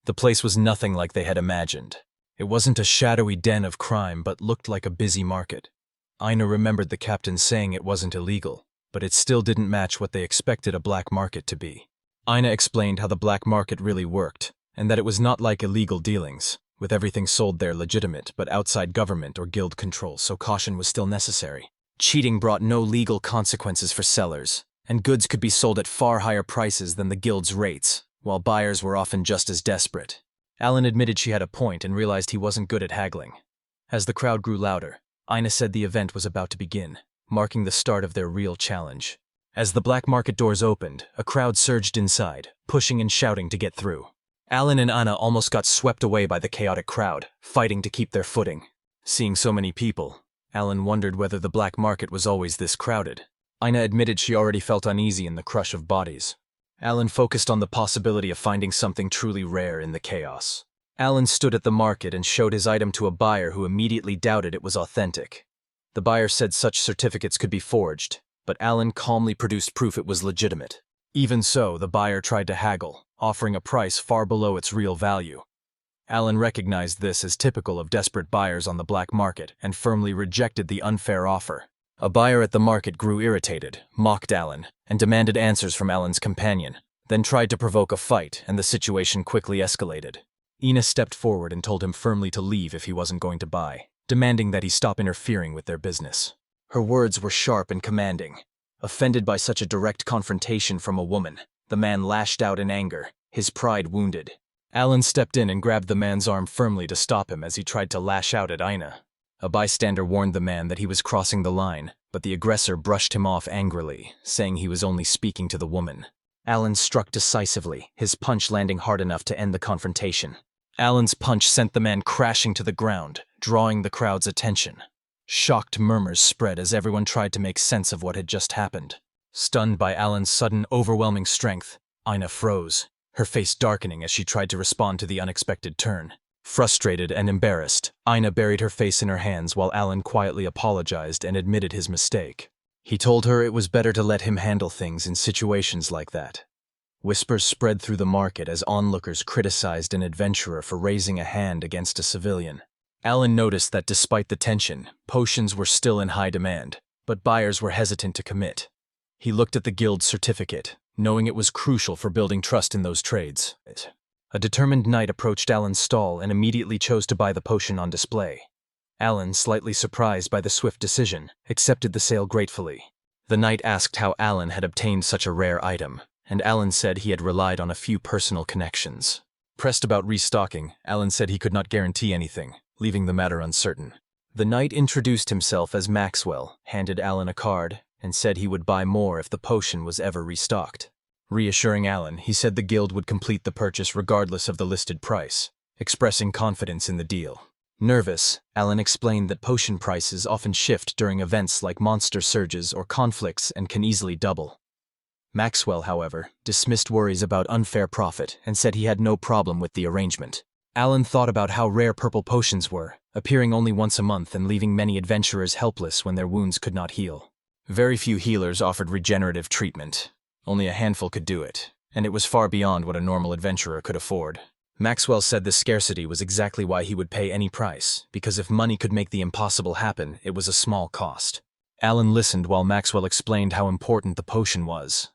The place was nothing like they had imagined. It wasn't a shadowy den of crime, but looked like a busy market. Ina remembered the captain saying it wasn't illegal, but it still didn't match what they expected a black market to be. Ina explained how the black market really worked, and that it was not like illegal dealings, with everything sold there legitimate but outside government or guild control, so caution was still necessary. Cheating brought no legal consequences for sellers, and goods could be sold at far higher prices than the guild's rates, while buyers were often just as desperate. Alan admitted she had a point and realized he wasn't good at haggling. As the crowd grew louder, Ina said the event was about to begin, marking the start of their real challenge. As the black market doors opened, a crowd surged inside, pushing and shouting to get through. Alan and Ina almost got swept away by the chaotic crowd, fighting to keep their footing. Seeing so many people, Alan wondered whether the black market was always this crowded. Ina admitted she already felt uneasy in the crush of bodies. Alan focused on the possibility of finding something truly rare in the chaos. Alan stood at the market and showed his item to a buyer who immediately doubted it was authentic. The buyer said such certificates could be forged, but Alan calmly produced proof it was legitimate. Even so, the buyer tried to haggle, offering a price far below its real value. Alan recognized this as typical of desperate buyers on the black market and firmly rejected the unfair offer. A buyer at the market grew irritated, mocked Alan, and demanded answers from Alan's companion, then tried to provoke a fight, and the situation quickly escalated. Ina stepped forward and told him firmly to leave if he wasn't going to buy, demanding that he stop interfering with their business. Her words were sharp and commanding. Offended by such a direct confrontation from a woman, the man lashed out in anger, his pride wounded. Alan stepped in and grabbed the man's arm firmly to stop him as he tried to lash out at Ina. A bystander warned the man that he was crossing the line, but the aggressor brushed him off angrily, saying he was only speaking to the woman. Alan struck decisively, his punch landing hard enough to end the confrontation. Alan's punch sent the man crashing to the ground, drawing the crowd's attention. Shocked murmurs spread as everyone tried to make sense of what had just happened. Stunned by Alan's sudden, overwhelming strength, Ina froze, her face darkening as she tried to respond to the unexpected turn. Frustrated and embarrassed, Ina buried her face in her hands while Alan quietly apologized and admitted his mistake. He told her it was better to let him handle things in situations like that. Whispers spread through the market as onlookers criticized an adventurer for raising a hand against a civilian. Alan noticed that despite the tension, potions were still in high demand, but buyers were hesitant to commit. He looked at the guild's certificate, knowing it was crucial for building trust in those trades. A determined knight approached Alan's stall and immediately chose to buy the potion on display. Alan, slightly surprised by the swift decision, accepted the sale gratefully. The knight asked how Alan had obtained such a rare item, and Alan said he had relied on a few personal connections. Pressed about restocking, Alan said he could not guarantee anything, leaving the matter uncertain. The knight introduced himself as Maxwell, handed Alan a card, and said he would buy more if the potion was ever restocked. Reassuring Alan, he said the guild would complete the purchase regardless of the listed price, expressing confidence in the deal. Nervous, Alan explained that potion prices often shift during events like monster surges or conflicts and can easily double. Maxwell, however, dismissed worries about unfair profit and said he had no problem with the arrangement. Alan thought about how rare purple potions were, appearing only once a month and leaving many adventurers helpless when their wounds could not heal. Very few healers offered regenerative treatment. Only a handful could do it, and it was far beyond what a normal adventurer could afford. Maxwell said the scarcity was exactly why he would pay any price, because if money could make the impossible happen, it was a small cost. Alan listened while Maxwell explained how important the potion was.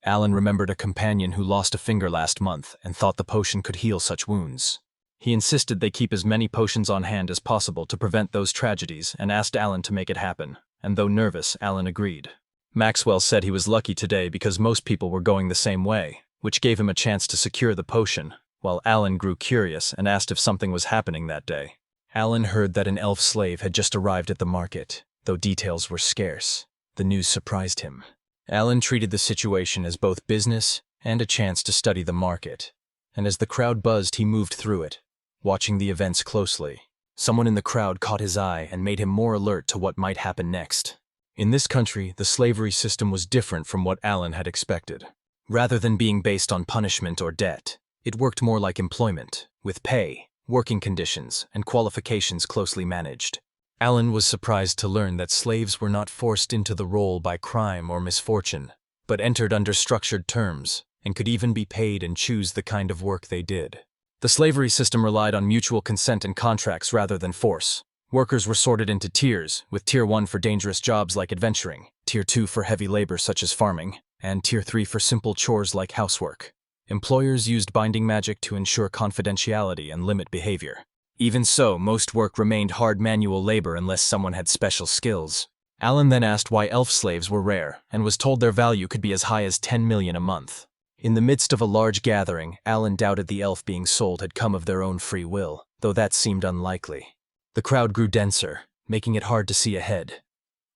Alan remembered a companion who lost a finger last month and thought the potion could heal such wounds. He insisted they keep as many potions on hand as possible to prevent those tragedies and asked Alan to make it happen, and though nervous, Alan agreed. Maxwell said he was lucky today because most people were going the same way, which gave him a chance to secure the potion, while Alan grew curious and asked if something was happening that day. Alan heard that an elf slave had just arrived at the market, though details were scarce. The news surprised him. Alan treated the situation as both business and a chance to study the market, and as the crowd buzzed, he moved through it, watching the events closely. Someone in the crowd caught his eye and made him more alert to what might happen next. In this country, the slavery system was different from what Alan had expected. Rather than being based on punishment or debt, it worked more like employment, with pay, working conditions, and qualifications closely managed. Alan was surprised to learn that slaves were not forced into the role by crime or misfortune, but entered under structured terms, and could even be paid and choose the kind of work they did. The slavery system relied on mutual consent and contracts rather than force. Workers were sorted into tiers, with Tier 1 for dangerous jobs like adventuring, Tier 2 for heavy labor such as farming, and Tier 3 for simple chores like housework. Employers used binding magic to ensure confidentiality and limit behavior. Even so, most work remained hard manual labor unless someone had special skills. Alan then asked why elf slaves were rare, and was told their value could be as high as 10 million a month. In the midst of a large gathering, Alan doubted the elf being sold had come of their own free will, though that seemed unlikely. The crowd grew denser, making it hard to see ahead.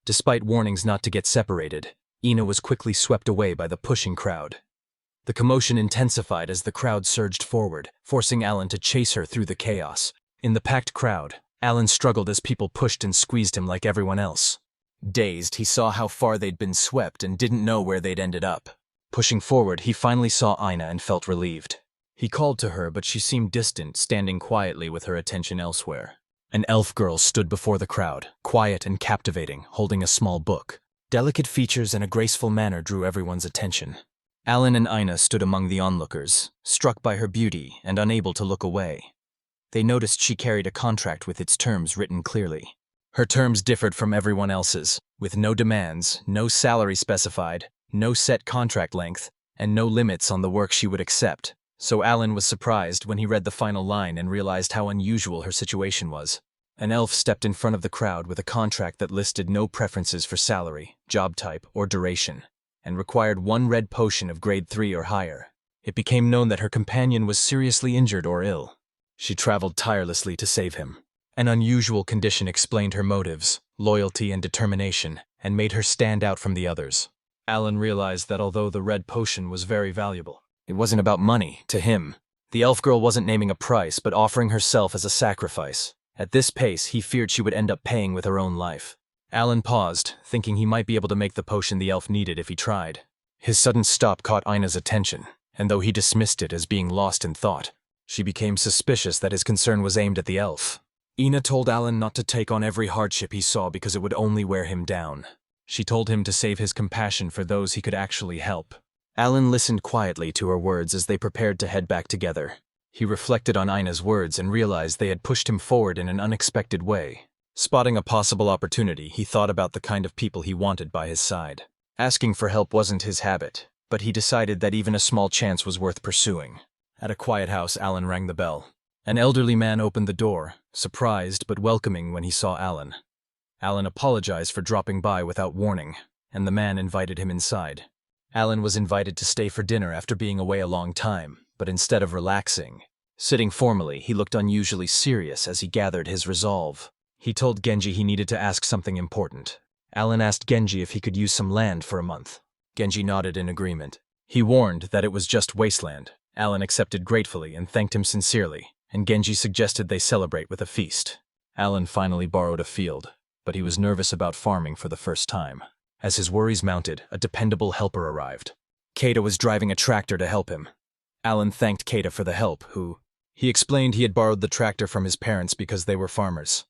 Despite warnings not to get separated, Ina was quickly swept away by the pushing crowd. The commotion intensified as the crowd surged forward, forcing Alan to chase her through the chaos. In the packed crowd, Alan struggled as people pushed and squeezed him like everyone else. Dazed, he saw how far they'd been swept and didn't know where they'd ended up. Pushing forward, he finally saw Ina and felt relieved. He called to her, but she seemed distant, standing quietly with her attention elsewhere. An elf girl stood before the crowd, quiet and captivating, holding a small book. Delicate features and a graceful manner drew everyone's attention. Alan and Ina stood among the onlookers, struck by her beauty and unable to look away. They noticed she carried a contract with its terms written clearly. Her terms differed from everyone else's, with no demands, no salary specified, no set contract length, and no limits on the work she would accept. So Alan was surprised when he read the final line and realized how unusual her situation was. An elf stepped in front of the crowd with a contract that listed no preferences for salary, job type, or duration, and required 1 red potion of grade 3 or higher. It became known that her companion was seriously injured or ill. She traveled tirelessly to save him. An unusual condition explained her motives, loyalty and determination, and made her stand out from the others. Alan realized that although the red potion was very valuable, it wasn't about money to him. The elf girl wasn't naming a price, but offering herself as a sacrifice. At this pace, he feared she would end up paying with her own life. Alan paused, thinking he might be able to make the potion the elf needed if he tried. His sudden stop caught Ina's attention, and though he dismissed it as being lost in thought, she became suspicious that his concern was aimed at the elf. Ina told Alan not to take on every hardship he saw because it would only wear him down. She told him to save his compassion for those he could actually help. Alan listened quietly to her words as they prepared to head back together. He reflected on Ina's words and realized they had pushed him forward in an unexpected way. Spotting a possible opportunity, he thought about the kind of people he wanted by his side. Asking for help wasn't his habit, but he decided that even a small chance was worth pursuing. At a quiet house, Alan rang the bell. An elderly man opened the door, surprised but welcoming when he saw Alan. Alan apologized for dropping by without warning, and the man invited him inside. Alan was invited to stay for dinner after being away a long time, but instead of relaxing, sitting formally, he looked unusually serious as he gathered his resolve. He told Genji he needed to ask something important. Alan asked Genji if he could use some land for a month. Genji nodded in agreement. He warned that it was just wasteland. Alan accepted gratefully and thanked him sincerely, and Genji suggested they celebrate with a feast. Alan finally borrowed a field, but he was nervous about farming for the first time. As his worries mounted, a dependable helper arrived. Keita was driving a tractor to help him. Alan thanked Keita for the help, he explained he had borrowed the tractor from his parents because they were farmers.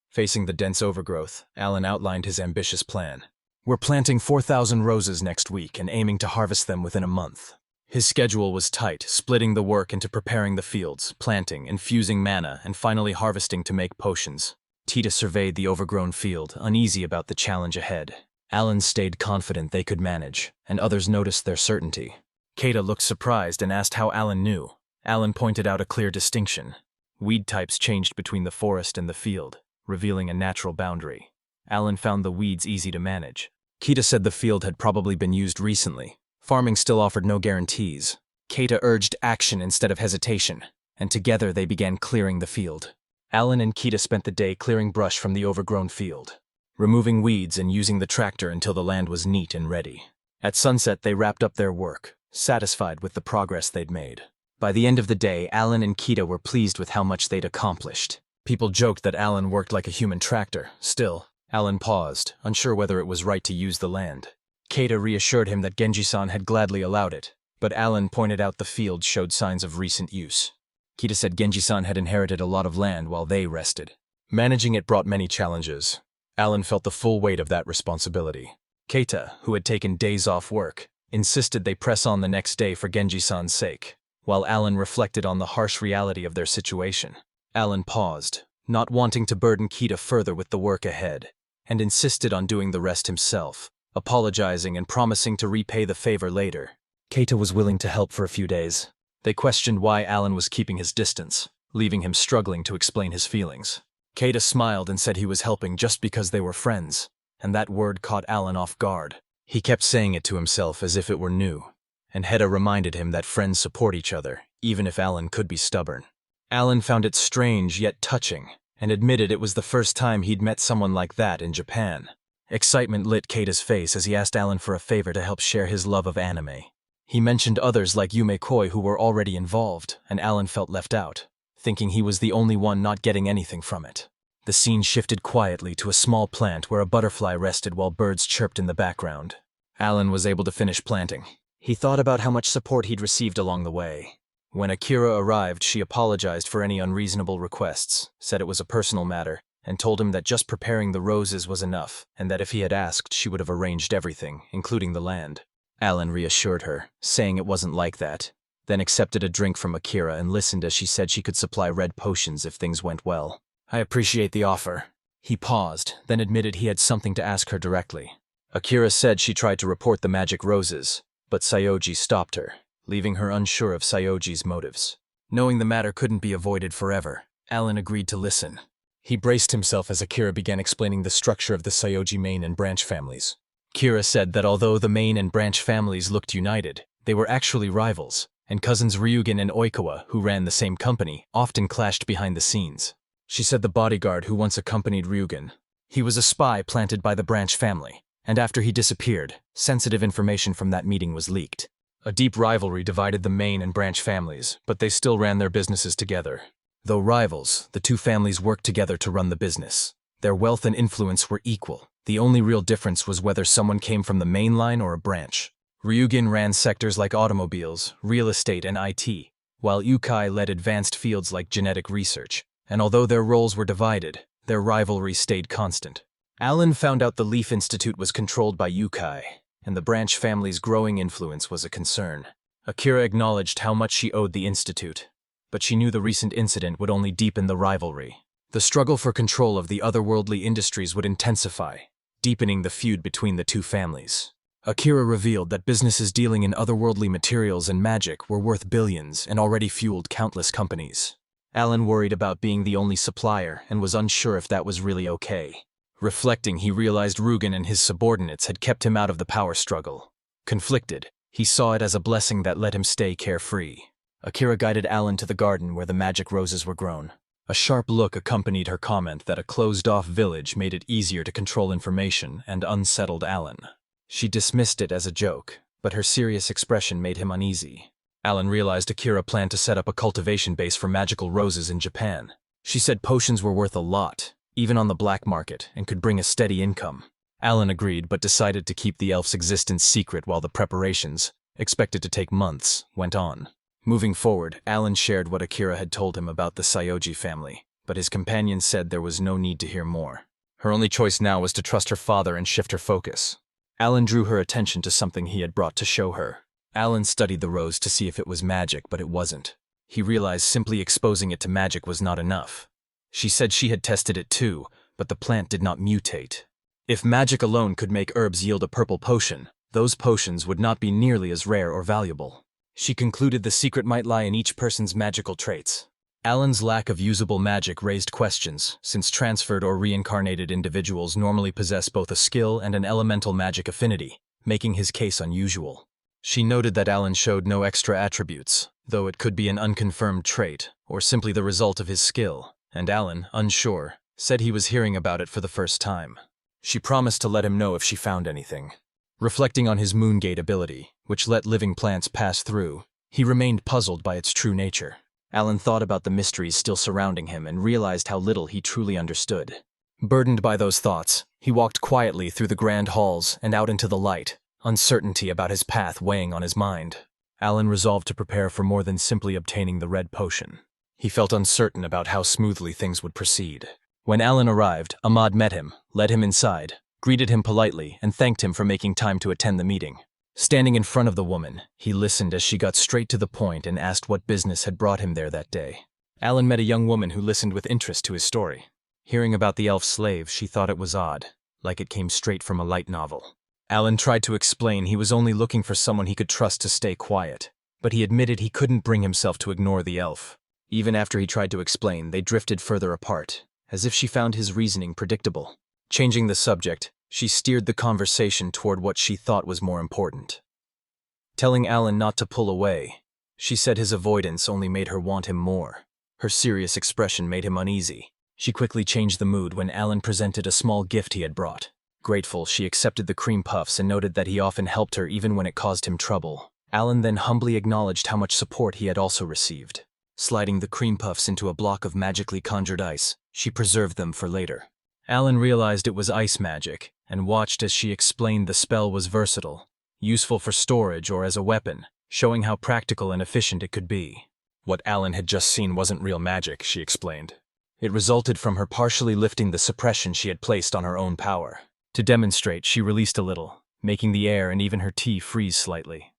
Facing the dense overgrowth, Alan outlined his ambitious plan. "We're planting 4,000 roses next week and aiming to harvest them within a month." His schedule was tight, splitting the work into preparing the fields, planting, infusing mana, and finally harvesting to make potions. Tita surveyed the overgrown field, uneasy about the challenge ahead. Alan stayed confident they could manage, and others noticed their certainty. Keita looked surprised and asked how Alan knew. Alan pointed out a clear distinction. Weed types changed between the forest and the field, revealing a natural boundary. Alan found the weeds easy to manage. Keita said the field had probably been used recently. Farming still offered no guarantees. Keita urged action instead of hesitation, and together they began clearing the field. Alan and Kita spent the day clearing brush from the overgrown field, removing weeds and using the tractor until the land was neat and ready. At sunset, they wrapped up their work, satisfied with the progress they'd made. By the end of the day, Alan and Kita were pleased with how much they'd accomplished. People joked that Alan worked like a human tractor. Still, Alan paused, unsure whether it was right to use the land. Kita reassured him that Genji-san had gladly allowed it, but Alan pointed out the field showed signs of recent use. Kita said Genji-san had inherited a lot of land while they rested. Managing it brought many challenges. Alan felt the full weight of that responsibility. Keita, who had taken days off work, insisted they press on the next day for Genji-san's sake, while Alan reflected on the harsh reality of their situation. Alan paused, not wanting to burden Keita further with the work ahead, and insisted on doing the rest himself, apologizing and promising to repay the favor later. Keita was willing to help for a few days. They questioned why Alan was keeping his distance, leaving him struggling to explain his feelings. Keita smiled and said he was helping just because they were friends, and that word caught Alan off guard. He kept saying it to himself as if it were new, and Hedda reminded him that friends support each other, even if Alan could be stubborn. Alan found it strange yet touching, and admitted it was the first time he'd met someone like that in Japan. Excitement lit Keita's face as he asked Alan for a favor to help share his love of anime. He mentioned others like Yume Koi who were already involved, and Alan felt left out, thinking he was the only one not getting anything from it. The scene shifted quietly to a small plant where a butterfly rested while birds chirped in the background. Alan was able to finish planting. He thought about how much support he'd received along the way. When Akira arrived, she apologized for any unreasonable requests, said it was a personal matter, and told him that just preparing the roses was enough, and that if he had asked, she would have arranged everything, including the land. Alan reassured her, saying it wasn't like that, then accepted a drink from Akira and listened as she said she could supply red potions if things went well. I appreciate the offer. He paused, then admitted he had something to ask her directly. Akira said she tried to report the magic roses, but Sayoji stopped her, leaving her unsure of Sayoji's motives. Knowing the matter couldn't be avoided forever, Alan agreed to listen. He braced himself as Akira began explaining the structure of the Sayoji main and branch families. Kira said that although the main and branch families looked united, they were actually rivals, and cousins Ryugen and Oikawa, who ran the same company, often clashed behind the scenes. She said the bodyguard who once accompanied Ryugen. He was a spy planted by the branch family, and after he disappeared, sensitive information from that meeting was leaked. A deep rivalry divided the main and branch families, but they still ran their businesses together. Though rivals, the two families worked together to run the business. Their wealth and influence were equal. The only real difference was whether someone came from the main line or a branch. Ryugen ran sectors like automobiles, real estate, and IT, while Yukai led advanced fields like genetic research. And although their roles were divided, their rivalry stayed constant. Alan found out the Leaf Institute was controlled by Yukai, and the branch family's growing influence was a concern. Akira acknowledged how much she owed the Institute, but she knew the recent incident would only deepen the rivalry. The struggle for control of the otherworldly industries would intensify, deepening the feud between the two families. Akira revealed that businesses dealing in otherworldly materials and magic were worth billions and already fueled countless companies. Alan worried about being the only supplier and was unsure if that was really okay. Reflecting, he realized Ryugen and his subordinates had kept him out of the power struggle. Conflicted, he saw it as a blessing that let him stay carefree. Akira guided Alan to the garden where the magic roses were grown. A sharp look accompanied her comment that a closed-off village made it easier to control information and unsettled Alan. She dismissed it as a joke, but her serious expression made him uneasy. Alan realized Akira planned to set up a cultivation base for magical roses in Japan. She said potions were worth a lot, even on the black market, and could bring a steady income. Alan agreed but decided to keep the elf's existence secret while the preparations, expected to take months, went on. Moving forward, Alan shared what Akira had told him about the Sayoji family, but his companion said there was no need to hear more. Her only choice now was to trust her father and shift her focus. Alan drew her attention to something he had brought to show her. Alan studied the rose to see if it was magic, but it wasn't. He realized simply exposing it to magic was not enough. She said she had tested it too, but the plant did not mutate. If magic alone could make herbs yield a purple potion, those potions would not be nearly as rare or valuable. She concluded the secret might lie in each person's magical traits. Alan's lack of usable magic raised questions, since transferred or reincarnated individuals normally possess both a skill and an elemental magic affinity, making his case unusual. She noted that Alan showed no extra attributes, though it could be an unconfirmed trait, or simply the result of his skill. and Alan, unsure, said he was hearing about it for the first time. She promised to let him know if she found anything. Reflecting on his moongate ability, which let living plants pass through, he remained puzzled by its true nature. Alan thought about the mysteries still surrounding him and realized how little he truly understood. Burdened by those thoughts, he walked quietly through the grand halls and out into the light, uncertainty about his path weighing on his mind. Alan resolved to prepare for more than simply obtaining the red potion. He felt uncertain about how smoothly things would proceed. When Alan arrived, Ahmad met him, led him inside, greeted him politely, and thanked him for making time to attend the meeting. Standing in front of the woman, he listened as she got straight to the point and asked what business had brought him there that day. Alan met a young woman who listened with interest to his story. Hearing about the elf slave, she thought it was odd, like it came straight from a light novel. Alan tried to explain he was only looking for someone he could trust to stay quiet, but he admitted he couldn't bring himself to ignore the elf. Even after he tried to explain, they drifted further apart, as if she found his reasoning predictable. Changing the subject, she steered the conversation toward what she thought was more important. Telling Alan not to pull away, she said his avoidance only made her want him more. Her serious expression made him uneasy. She quickly changed the mood when Alan presented a small gift he had brought. Grateful, she accepted the cream puffs and noted that he often helped her even when it caused him trouble. Alan then humbly acknowledged how much support he had also received. Sliding the cream puffs into a block of magically conjured ice, she preserved them for later. Alan realized it was ice magic, and watched as she explained the spell was versatile, useful for storage or as a weapon, showing how practical and efficient it could be. What Alan had just seen wasn't real magic, she explained. It resulted from her partially lifting the suppression she had placed on her own power. To demonstrate, she released a little, making the air and even her tea freeze slightly.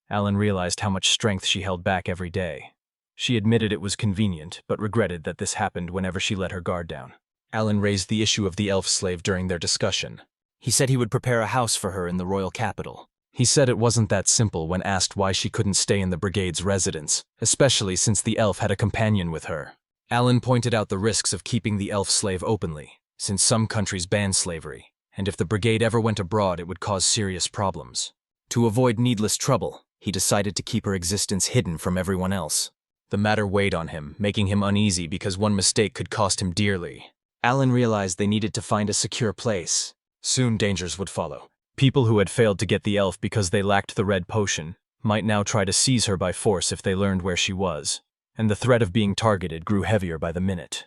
Alan realized how much strength she held back every day. She admitted it was convenient, but regretted that this happened whenever she let her guard down. Alan raised the issue of the elf slave during their discussion. He said he would prepare a house for her in the royal capital. He said it wasn't that simple when asked why she couldn't stay in the brigade's residence, especially since the elf had a companion with her. Alan pointed out the risks of keeping the elf slave openly, since some countries ban slavery, and if the brigade ever went abroad it would cause serious problems. To avoid needless trouble, he decided to keep her existence hidden from everyone else. The matter weighed on him, making him uneasy because one mistake could cost him dearly. Alan realized they needed to find a secure place. Soon dangers would follow. People who had failed to get the elf because they lacked the red potion might now try to seize her by force if they learned where she was, and the threat of being targeted grew heavier by the minute.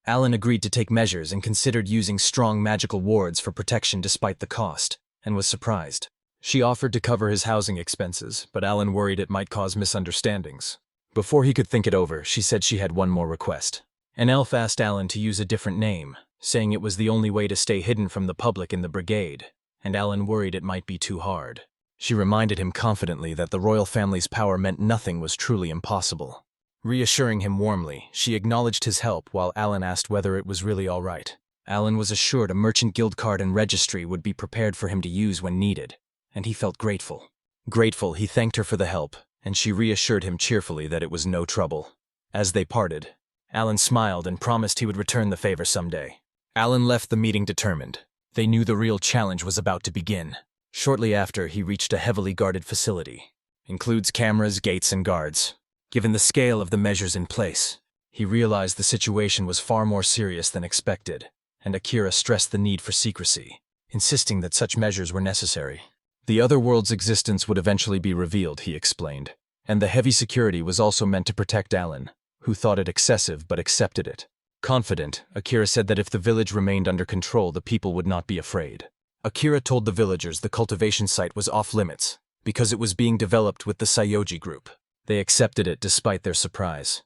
Alan agreed to take measures and considered using strong magical wards for protection despite the cost, and was surprised. She offered to cover his housing expenses, but Alan worried it might cause misunderstandings. Before he could think it over, she said she had one more request. An elf asked Alan to use a different name, saying it was the only way to stay hidden from the public in the brigade, and Alan worried it might be too hard. She reminded him confidently that the royal family's power meant nothing was truly impossible. Reassuring him warmly, she acknowledged his help while Alan asked whether it was really all right. Alan was assured a merchant guild card and registry would be prepared for him to use when needed, and he felt grateful. Grateful, he thanked her for the help, and she reassured him cheerfully that it was no trouble. As they parted, Alan smiled and promised he would return the favor someday. Alan left the meeting determined. They knew the real challenge was about to begin. Shortly after, he reached a heavily guarded facility. Includes cameras, gates, and guards. Given the scale of the measures in place, he realized the situation was far more serious than expected, and Akira stressed the need for secrecy, insisting that such measures were necessary. The other world's existence would eventually be revealed, he explained, and the heavy security was also meant to protect Alan, who thought it excessive but accepted it. Confident, Akira said that if the village remained under control, the people would not be afraid. Akira told the villagers the cultivation site was off-limits, because it was being developed with the Sayoji group. They accepted it despite their surprise.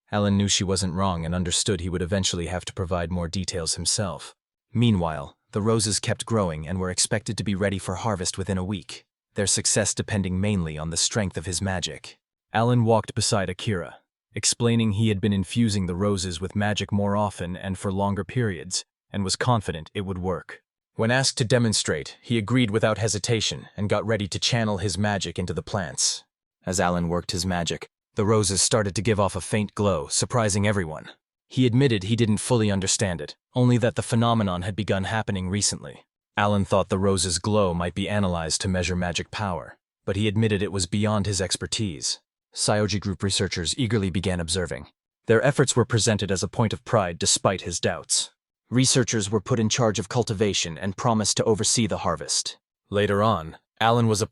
Alan knew she wasn't wrong and understood he would eventually have to provide more details himself. Meanwhile, the roses kept growing and were expected to be ready for harvest within a week, their success depending mainly on the strength of his magic. Alan walked beside Akira, explaining he had been infusing the roses with magic more often and for longer periods, and was confident it would work. When asked to demonstrate, he agreed without hesitation and got ready to channel his magic into the plants. As Alan worked his magic, the roses started to give off a faint glow, surprising everyone. He admitted he didn't fully understand it, only that the phenomenon had begun happening recently. Alan thought the rose's glow might be analyzed to measure magic power, but he admitted it was beyond his expertise. Sayoji group researchers eagerly began observing. Their efforts were presented as a point of pride despite his doubts. Researchers were put in charge of cultivation and promised to oversee the harvest. Later on, Alan was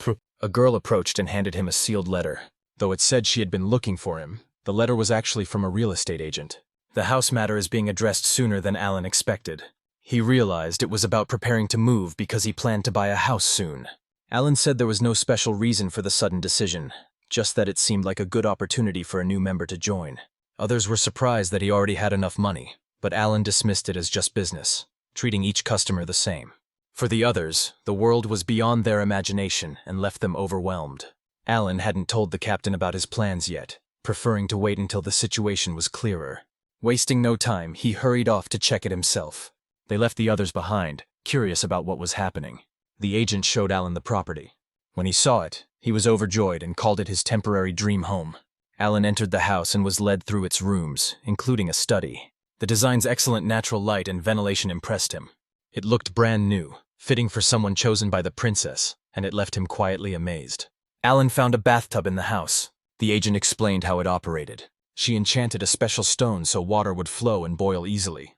a girl approached and handed him a sealed letter. Though it said she had been looking for him, the letter was actually from a real estate agent. The house matter is being addressed sooner than Alan expected. He realized it was about preparing to move because he planned to buy a house soon. Alan said there was no special reason for the sudden decision, just that it seemed like a good opportunity for a new member to join. Others were surprised that he already had enough money, but Alan dismissed it as just business, treating each customer the same. For the others, the world was beyond their imagination and left them overwhelmed. Alan hadn't told the captain about his plans yet, preferring to wait until the situation was clearer. Wasting no time, he hurried off to check it himself. They left the others behind, curious about what was happening. The agent showed Alan the property. When he saw it, he was overjoyed and called it his temporary dream home. Alan entered the house and was led through its rooms, including a study. The design's excellent natural light and ventilation impressed him. It looked brand new, fitting for someone chosen by the princess, and it left him quietly amazed. Alan found a bathtub in the house. The agent explained how it operated. She enchanted a special stone so water would flow and boil easily.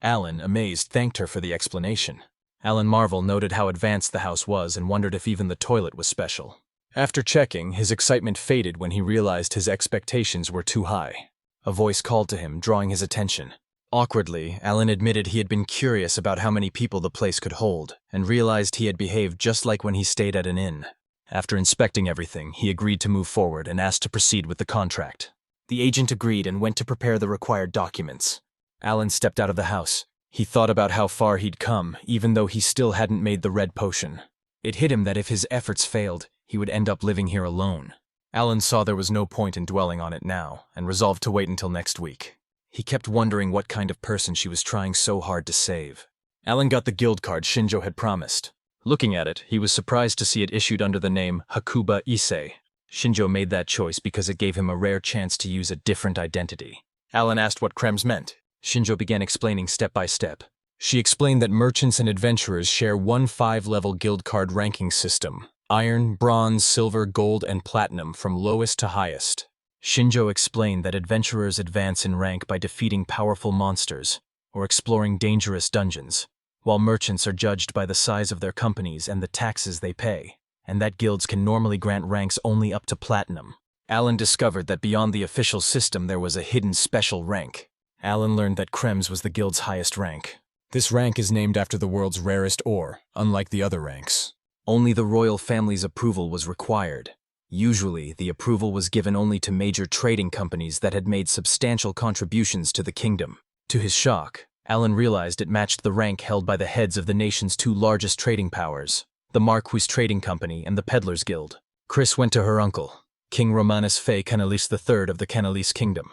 Alan, amazed, thanked her for the explanation. Alan Marvel noted how advanced the house was and wondered if even the toilet was special. After checking, his excitement faded when he realized his expectations were too high. A voice called to him, drawing his attention. Awkwardly, Alan admitted he had been curious about how many people the place could hold, and realized he had behaved just like when he stayed at an inn. After inspecting everything, he agreed to move forward and asked to proceed with the contract. The agent agreed and went to prepare the required documents. Alan stepped out of the house. He thought about how far he'd come, even though he still hadn't made the red potion. It hit him that if his efforts failed, he would end up living here alone. Alan saw there was no point in dwelling on it now, and resolved to wait until next week. He kept wondering what kind of person she was trying so hard to save. Alan got the guild card Shinjo had promised. Looking at it, he was surprised to see it issued under the name Hakuba Issei. Shinjo made that choice because it gave him a rare chance to use a different identity. Alan asked what crems meant. Shinjo began explaining step by step. She explained that merchants and adventurers share one 5-level guild card ranking system: iron, bronze, silver, gold, and platinum from lowest to highest. Shinjo explained that adventurers advance in rank by defeating powerful monsters or exploring dangerous dungeons, while merchants are judged by the size of their companies and the taxes they pay, and that guilds can normally grant ranks only up to platinum. Alan discovered that beyond the official system there was a hidden special rank. Alan learned that Krems was the guild's highest rank. This rank is named after the world's rarest ore, unlike the other ranks. Only the royal family's approval was required. Usually, the approval was given only to major trading companies that had made substantial contributions to the kingdom. To his shock, Alan realized it matched the rank held by the heads of the nation's two largest trading powers, the Marquis Trading Company and the Peddlers Guild. Chris went to her uncle, King Romanus Fay Canalis III of the Canalis Kingdom,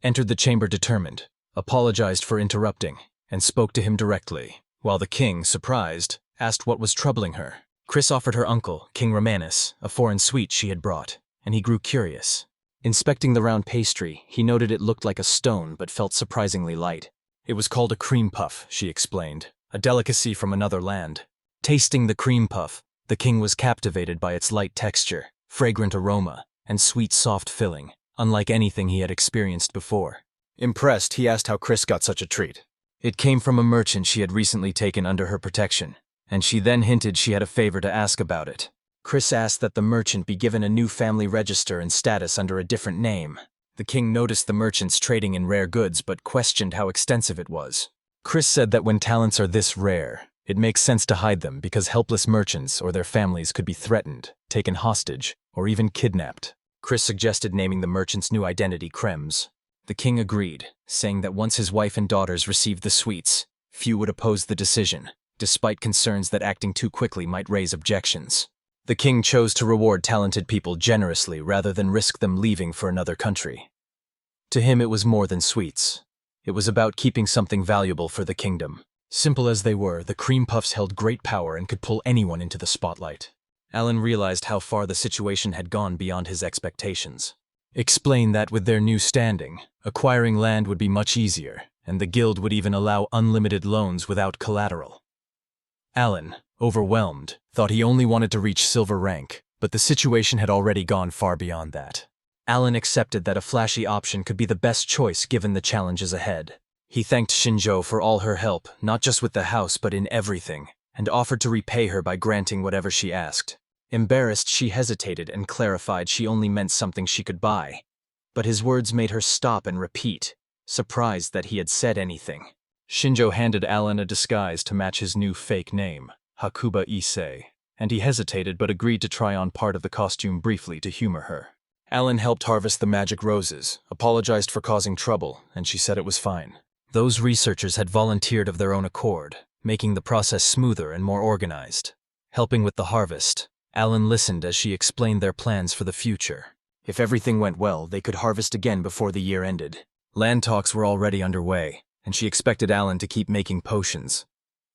entered the chamber determined, apologized for interrupting, and spoke to him directly, while the king, surprised, asked what was troubling her. Chris offered her uncle, King Romanus, a foreign sweet she had brought, and he grew curious. Inspecting the round pastry, he noted it looked like a stone but felt surprisingly light. It was called a cream puff, she explained, a delicacy from another land. Tasting the cream puff, the king was captivated by its light texture, fragrant aroma, and sweet soft filling, unlike anything he had experienced before. Impressed, he asked how Chris got such a treat. It came from a merchant she had recently taken under her protection, and she then hinted she had a favor to ask about it. Chris asked that the merchant be given a new family register and status under a different name. The king noticed the merchants trading in rare goods but questioned how extensive it was. Chris said that when talents are this rare, it makes sense to hide them because helpless merchants or their families could be threatened, taken hostage, or even kidnapped. Chris suggested naming the merchant's new identity Krems. The king agreed, saying that once his wife and daughters received the sweets, few would oppose the decision, despite concerns that acting too quickly might raise objections. The king chose to reward talented people generously rather than risk them leaving for another country. To him it was more than sweets. It was about keeping something valuable for the kingdom. Simple as they were, the cream puffs held great power and could pull anyone into the spotlight. Alan realized how far the situation had gone beyond his expectations. Explained that with their new standing, acquiring land would be much easier, and the guild would even allow unlimited loans without collateral. Alan, overwhelmed, thought he only wanted to reach silver rank, but the situation had already gone far beyond that. Alan accepted that a flashy option could be the best choice given the challenges ahead. He thanked Shinjo for all her help, not just with the house but in everything, and offered to repay her by granting whatever she asked. Embarrassed, she hesitated and clarified she only meant something she could buy. But his words made her stop and repeat, surprised that he had said anything. Shinjo handed Alan a disguise to match his new fake name, Hakuba Issei, and he hesitated but agreed to try on part of the costume briefly to humor her. Alan helped harvest the magic roses, apologized for causing trouble, and she said it was fine. Those researchers had volunteered of their own accord, making the process smoother and more organized. Helping with the harvest, Alan listened as she explained their plans for the future. If everything went well, they could harvest again before the year ended. Land talks were already underway, and she expected Alan to keep making potions.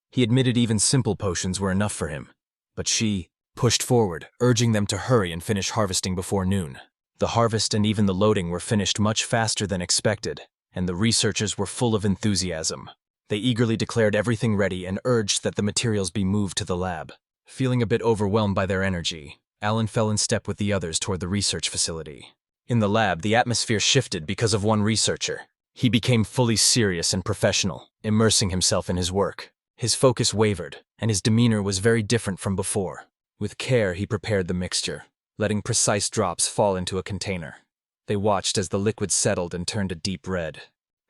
He admitted even simple potions were enough for him, but she pushed forward, urging them to hurry and finish harvesting before noon. The harvest and even the loading were finished much faster than expected, and the researchers were full of enthusiasm. They eagerly declared everything ready and urged that the materials be moved to the lab. Feeling a bit overwhelmed by their energy, Alan fell in step with the others toward the research facility. In the lab, the atmosphere shifted because of one researcher. He became fully serious and professional, immersing himself in his work. His focus wavered, and his demeanor was very different from before. With care, he prepared the mixture, letting precise drops fall into a container. They watched as the liquid settled and turned a deep red.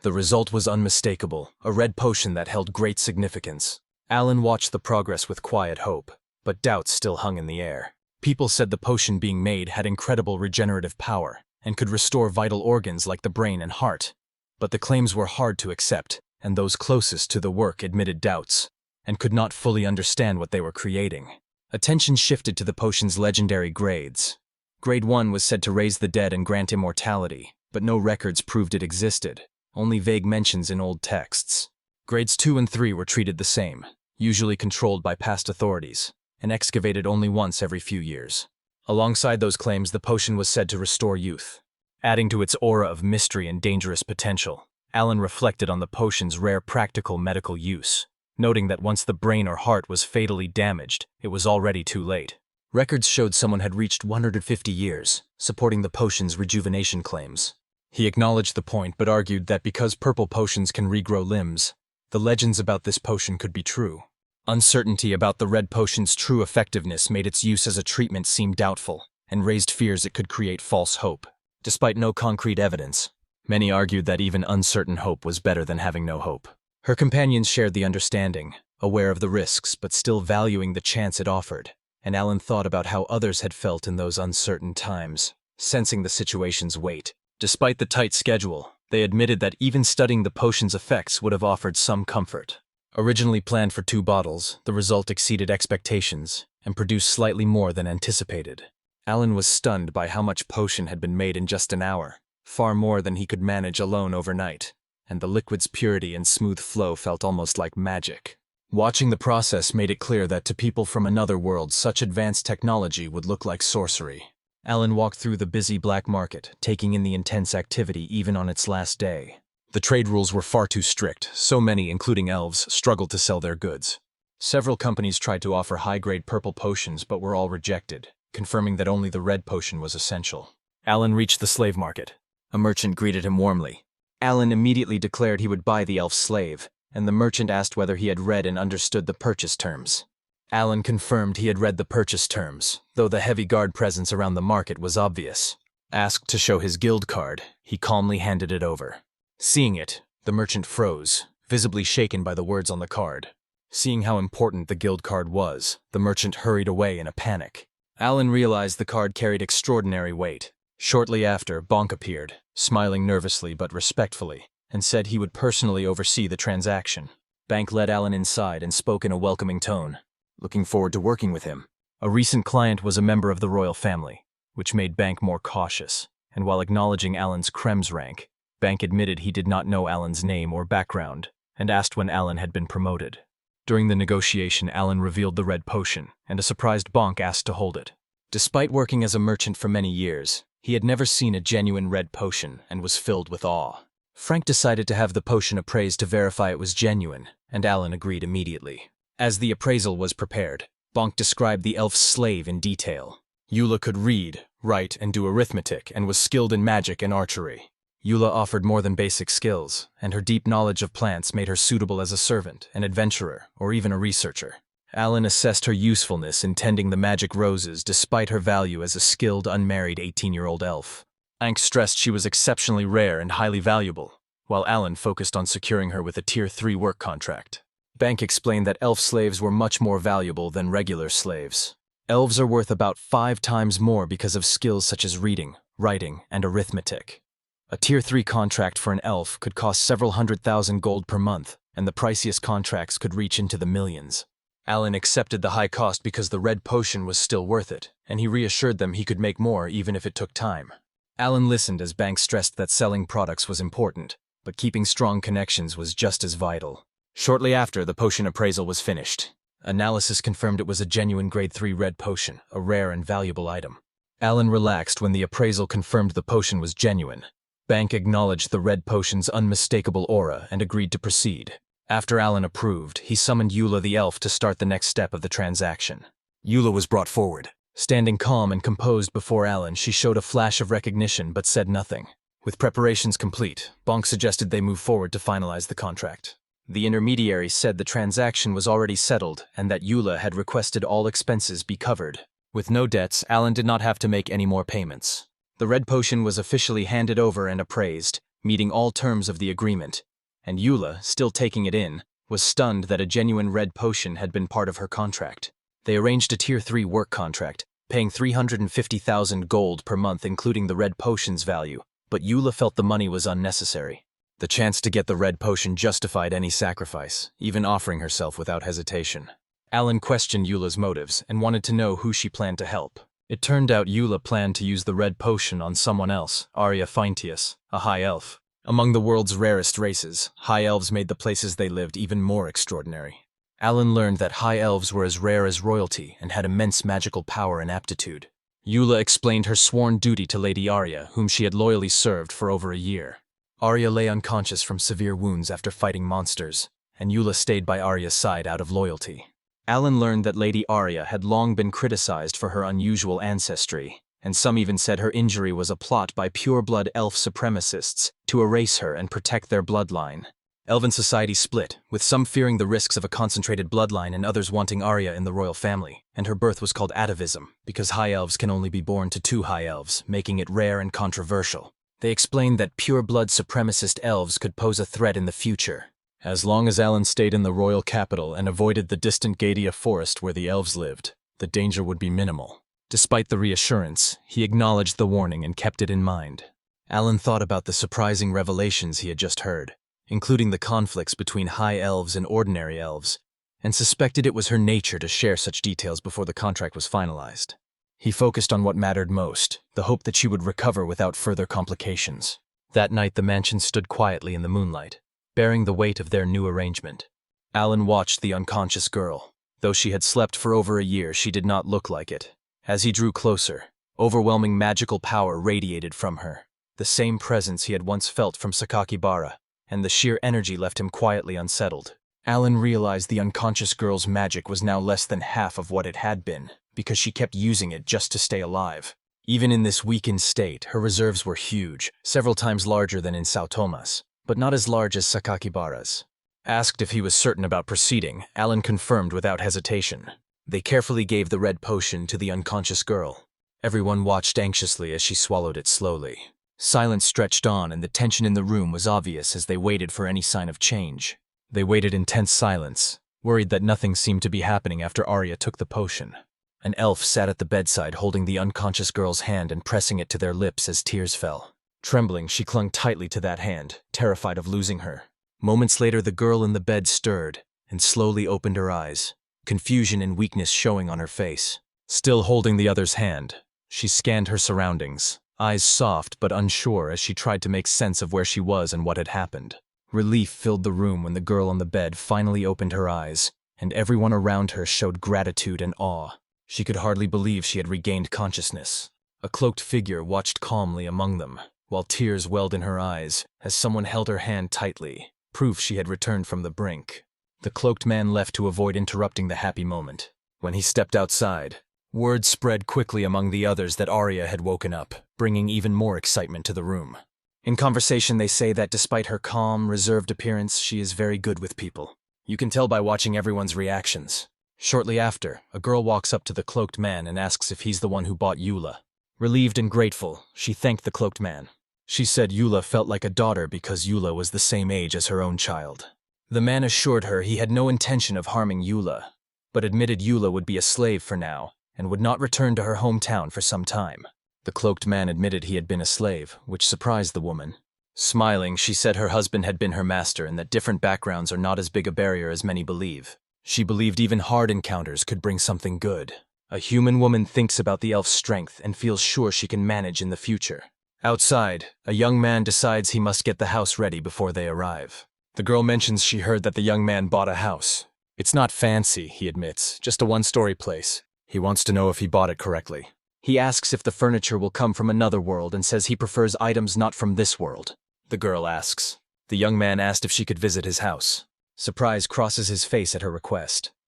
The result was unmistakable, a red potion that held great significance. Alan watched the progress with quiet hope, but doubts still hung in the air. People said the potion being made had incredible regenerative power and could restore vital organs like the brain and heart. But the claims were hard to accept, and those closest to the work admitted doubts and could not fully understand what they were creating. Attention shifted to the potion's legendary grades. Grade 1 was said to raise the dead and grant immortality, but no records proved it existed, only vague mentions in old texts. Grades 2 and 3 were treated the same, usually controlled by past authorities, and excavated only once every few years. Alongside those claims, the potion was said to restore youth. Adding to its aura of mystery and dangerous potential, Alan reflected on the potion's rare practical medical use, noting that once the brain or heart was fatally damaged, it was already too late. Records showed someone had reached 150 years, supporting the potion's rejuvenation claims. He acknowledged the point but argued that because purple potions can regrow limbs, the legends about this potion could be true. Uncertainty about the red potion's true effectiveness made its use as a treatment seem doubtful, and raised fears it could create false hope. Despite no concrete evidence, many argued that even uncertain hope was better than having no hope. Her companions shared the understanding, aware of the risks but still valuing the chance it offered, and Alan thought about how others had felt in those uncertain times, sensing the situation's weight. Despite the tight schedule, they admitted that even studying the potion's effects would have offered some comfort. Originally planned for 2 bottles, the result exceeded expectations and produced slightly more than anticipated. Alan was stunned by how much potion had been made in just an hour, far more than he could manage alone overnight, and the liquid's purity and smooth flow felt almost like magic. Watching the process made it clear that to people from another world, such advanced technology would look like sorcery. Alan walked through the busy black market, taking in the intense activity even on its last day. The trade rules were far too strict. So many, including elves, struggled to sell their goods. Several companies tried to offer high-grade purple potions but were all rejected, confirming that only the red potion was essential. Alan reached the slave market. A merchant greeted him warmly. Alan immediately declared he would buy the elf slave, and the merchant asked whether he had read and understood the purchase terms. Alan confirmed he had read the purchase terms, though the heavy guard presence around the market was obvious. Asked to show his guild card, he calmly handed it over. Seeing it, the merchant froze, visibly shaken by the words on the card. Seeing how important the guild card was, the merchant hurried away in a panic. Alan realized the card carried extraordinary weight. Shortly after, Bonk appeared, smiling nervously but respectfully, and said he would personally oversee the transaction. Bank led Alan inside and spoke in a welcoming tone, looking forward to working with him. A recent client was a member of the royal family, which made Bank more cautious, and while acknowledging Alan's Krem's rank, Bank admitted he did not know Alan's name or background, and asked when Alan had been promoted. During the negotiation, Alan revealed the red potion, and a surprised Bonk asked to hold it. Despite working as a merchant for many years, he had never seen a genuine red potion and was filled with awe. Frank decided to have the potion appraised to verify it was genuine, and Alan agreed immediately. As the appraisal was prepared, Bonk described the elf's slave in detail. Eula could read, write, and do arithmetic, and was skilled in magic and archery. Eula offered more than basic skills, and her deep knowledge of plants made her suitable as a servant, an adventurer, or even a researcher. Alan assessed her usefulness in tending the magic roses despite her value as a skilled, unmarried 18-year-old elf. Bank stressed she was exceptionally rare and highly valuable, while Alan focused on securing her with a Tier 3 work contract. Bank explained that elf slaves were much more valuable than regular slaves. Elves are worth about 5 times more because of skills such as reading, writing, and arithmetic. A Tier 3 contract for an elf could cost several 100,000 gold per month, and the priciest contracts could reach into the millions. Alan accepted the high cost because the red potion was still worth it, and he reassured them he could make more even if it took time. Alan listened as Bank stressed that selling products was important, but keeping strong connections was just as vital. Shortly after, the potion appraisal was finished. Analysis confirmed it was a genuine Grade 3 red potion, a rare and valuable item. Alan relaxed when the appraisal confirmed the potion was genuine. Bank acknowledged the red potion's unmistakable aura and agreed to proceed. After Alan approved, he summoned Eula the elf to start the next step of the transaction. Eula was brought forward. Standing calm and composed before Alan, she showed a flash of recognition but said nothing. With preparations complete, Bonk suggested they move forward to finalize the contract. The intermediary said the transaction was already settled and that Eula had requested all expenses be covered. With no debts, Alan did not have to make any more payments. The red potion was officially handed over and appraised, meeting all terms of the agreement, and Eula, still taking it in, was stunned that a genuine red potion had been part of her contract. They arranged a Tier 3 work contract, paying 350,000 gold per month including the red potion's value, but Eula felt the money was unnecessary. The chance to get the red potion justified any sacrifice, even offering herself without hesitation. Alan questioned Eula's motives and wanted to know who she planned to help. It turned out Eula planned to use the red potion on someone else, Wealthiest, a high elf. Among the world's rarest races, high elves made the places they lived even more extraordinary. Alan learned that high elves were as rare as royalty and had immense magical power and aptitude. Eula explained her sworn duty to Lady Arya, whom she had loyally served for over a year. Arya lay unconscious from severe wounds after fighting monsters, and Eula stayed by Arya's side out of loyalty. Alan learned that Lady Arya had long been criticized for her unusual ancestry, and some even said her injury was a plot by pure-blood elf supremacists to erase her and protect their bloodline. Elven society split, with some fearing the risks of a concentrated bloodline and others wanting Arya in the royal family, and her birth was called atavism, because high elves can only be born to 2 high elves, making it rare and controversial. They explained that pure-blood supremacist elves could pose a threat in the future. As long as Alan stayed in the royal capital and avoided the distant Gadia forest where the elves lived, the danger would be minimal. Despite the reassurance, he acknowledged the warning and kept it in mind. Alan thought about the surprising revelations he had just heard, including the conflicts between high elves and ordinary elves, and suspected it was her nature to share such details before the contract was finalized. He focused on what mattered most, the hope that she would recover without further complications. That night the mansion stood quietly in the moonlight, bearing the weight of their new arrangement. Alan watched the unconscious girl. Though she had slept for over a year, she did not look like it. As he drew closer, overwhelming magical power radiated from her, the same presence he had once felt from Sakakibara, and the sheer energy left him quietly unsettled. Alan realized the unconscious girl's magic was now less than half of what it had been, because she kept using it just to stay alive. Even in this weakened state, her reserves were huge, several times larger than in Sao Tomas, but not as large as Sakakibara's. Asked if he was certain about proceeding, Alan confirmed without hesitation. They carefully gave the red potion to the unconscious girl. Everyone watched anxiously as she swallowed it slowly. Silence stretched on, and the tension in the room was obvious as they waited for any sign of change. They waited in tense silence, worried that nothing seemed to be happening after Arya took the potion. An elf sat at the bedside holding the unconscious girl's hand and pressing it to their lips as tears fell. Trembling, she clung tightly to that hand, terrified of losing her. Moments later, the girl in the bed stirred and slowly opened her eyes, confusion and weakness showing on her face. Still holding the other's hand, she scanned her surroundings, eyes soft but unsure as she tried to make sense of where she was and what had happened. Relief filled the room when the girl on the bed finally opened her eyes, and everyone around her showed gratitude and awe. She could hardly believe she had regained consciousness. A cloaked figure watched calmly among them, while tears welled in her eyes as someone held her hand tightly, proof she had returned from the brink. The cloaked man left to avoid interrupting the happy moment. When he stepped outside, Word spread quickly among the others that Arya had woken up, bringing even more excitement to the room. In conversation, they say that despite her calm, reserved appearance, she is very good with people. You can tell by watching everyone's reactions. Shortly after, a girl walks up to the cloaked man and asks if he's the one who bought Eula. Relieved and grateful, she thanked the cloaked man. She said Eula felt like a daughter because Eula was the same age as her own child. The man assured her he had no intention of harming Eula, but admitted Eula would be a slave for now and would not return to her hometown for some time. The cloaked man admitted he had been a slave, which surprised the woman. Smiling, she said her husband had been her master and that different backgrounds are not as big a barrier as many believe. She believed even hard encounters could bring something good. A human woman thinks about the elf's strength and feels sure she can manage in the future. Outside, a young man decides he must get the house ready before they arrive. The girl mentions she heard that the young man bought a house. It's not fancy, he admits, just a one-story place. He wants to know if he bought it correctly. He asks if the furniture will come from another world and says he prefers items not from this world. The girl asks. The young man asked if she could visit his house. Surprise crosses his face at her request.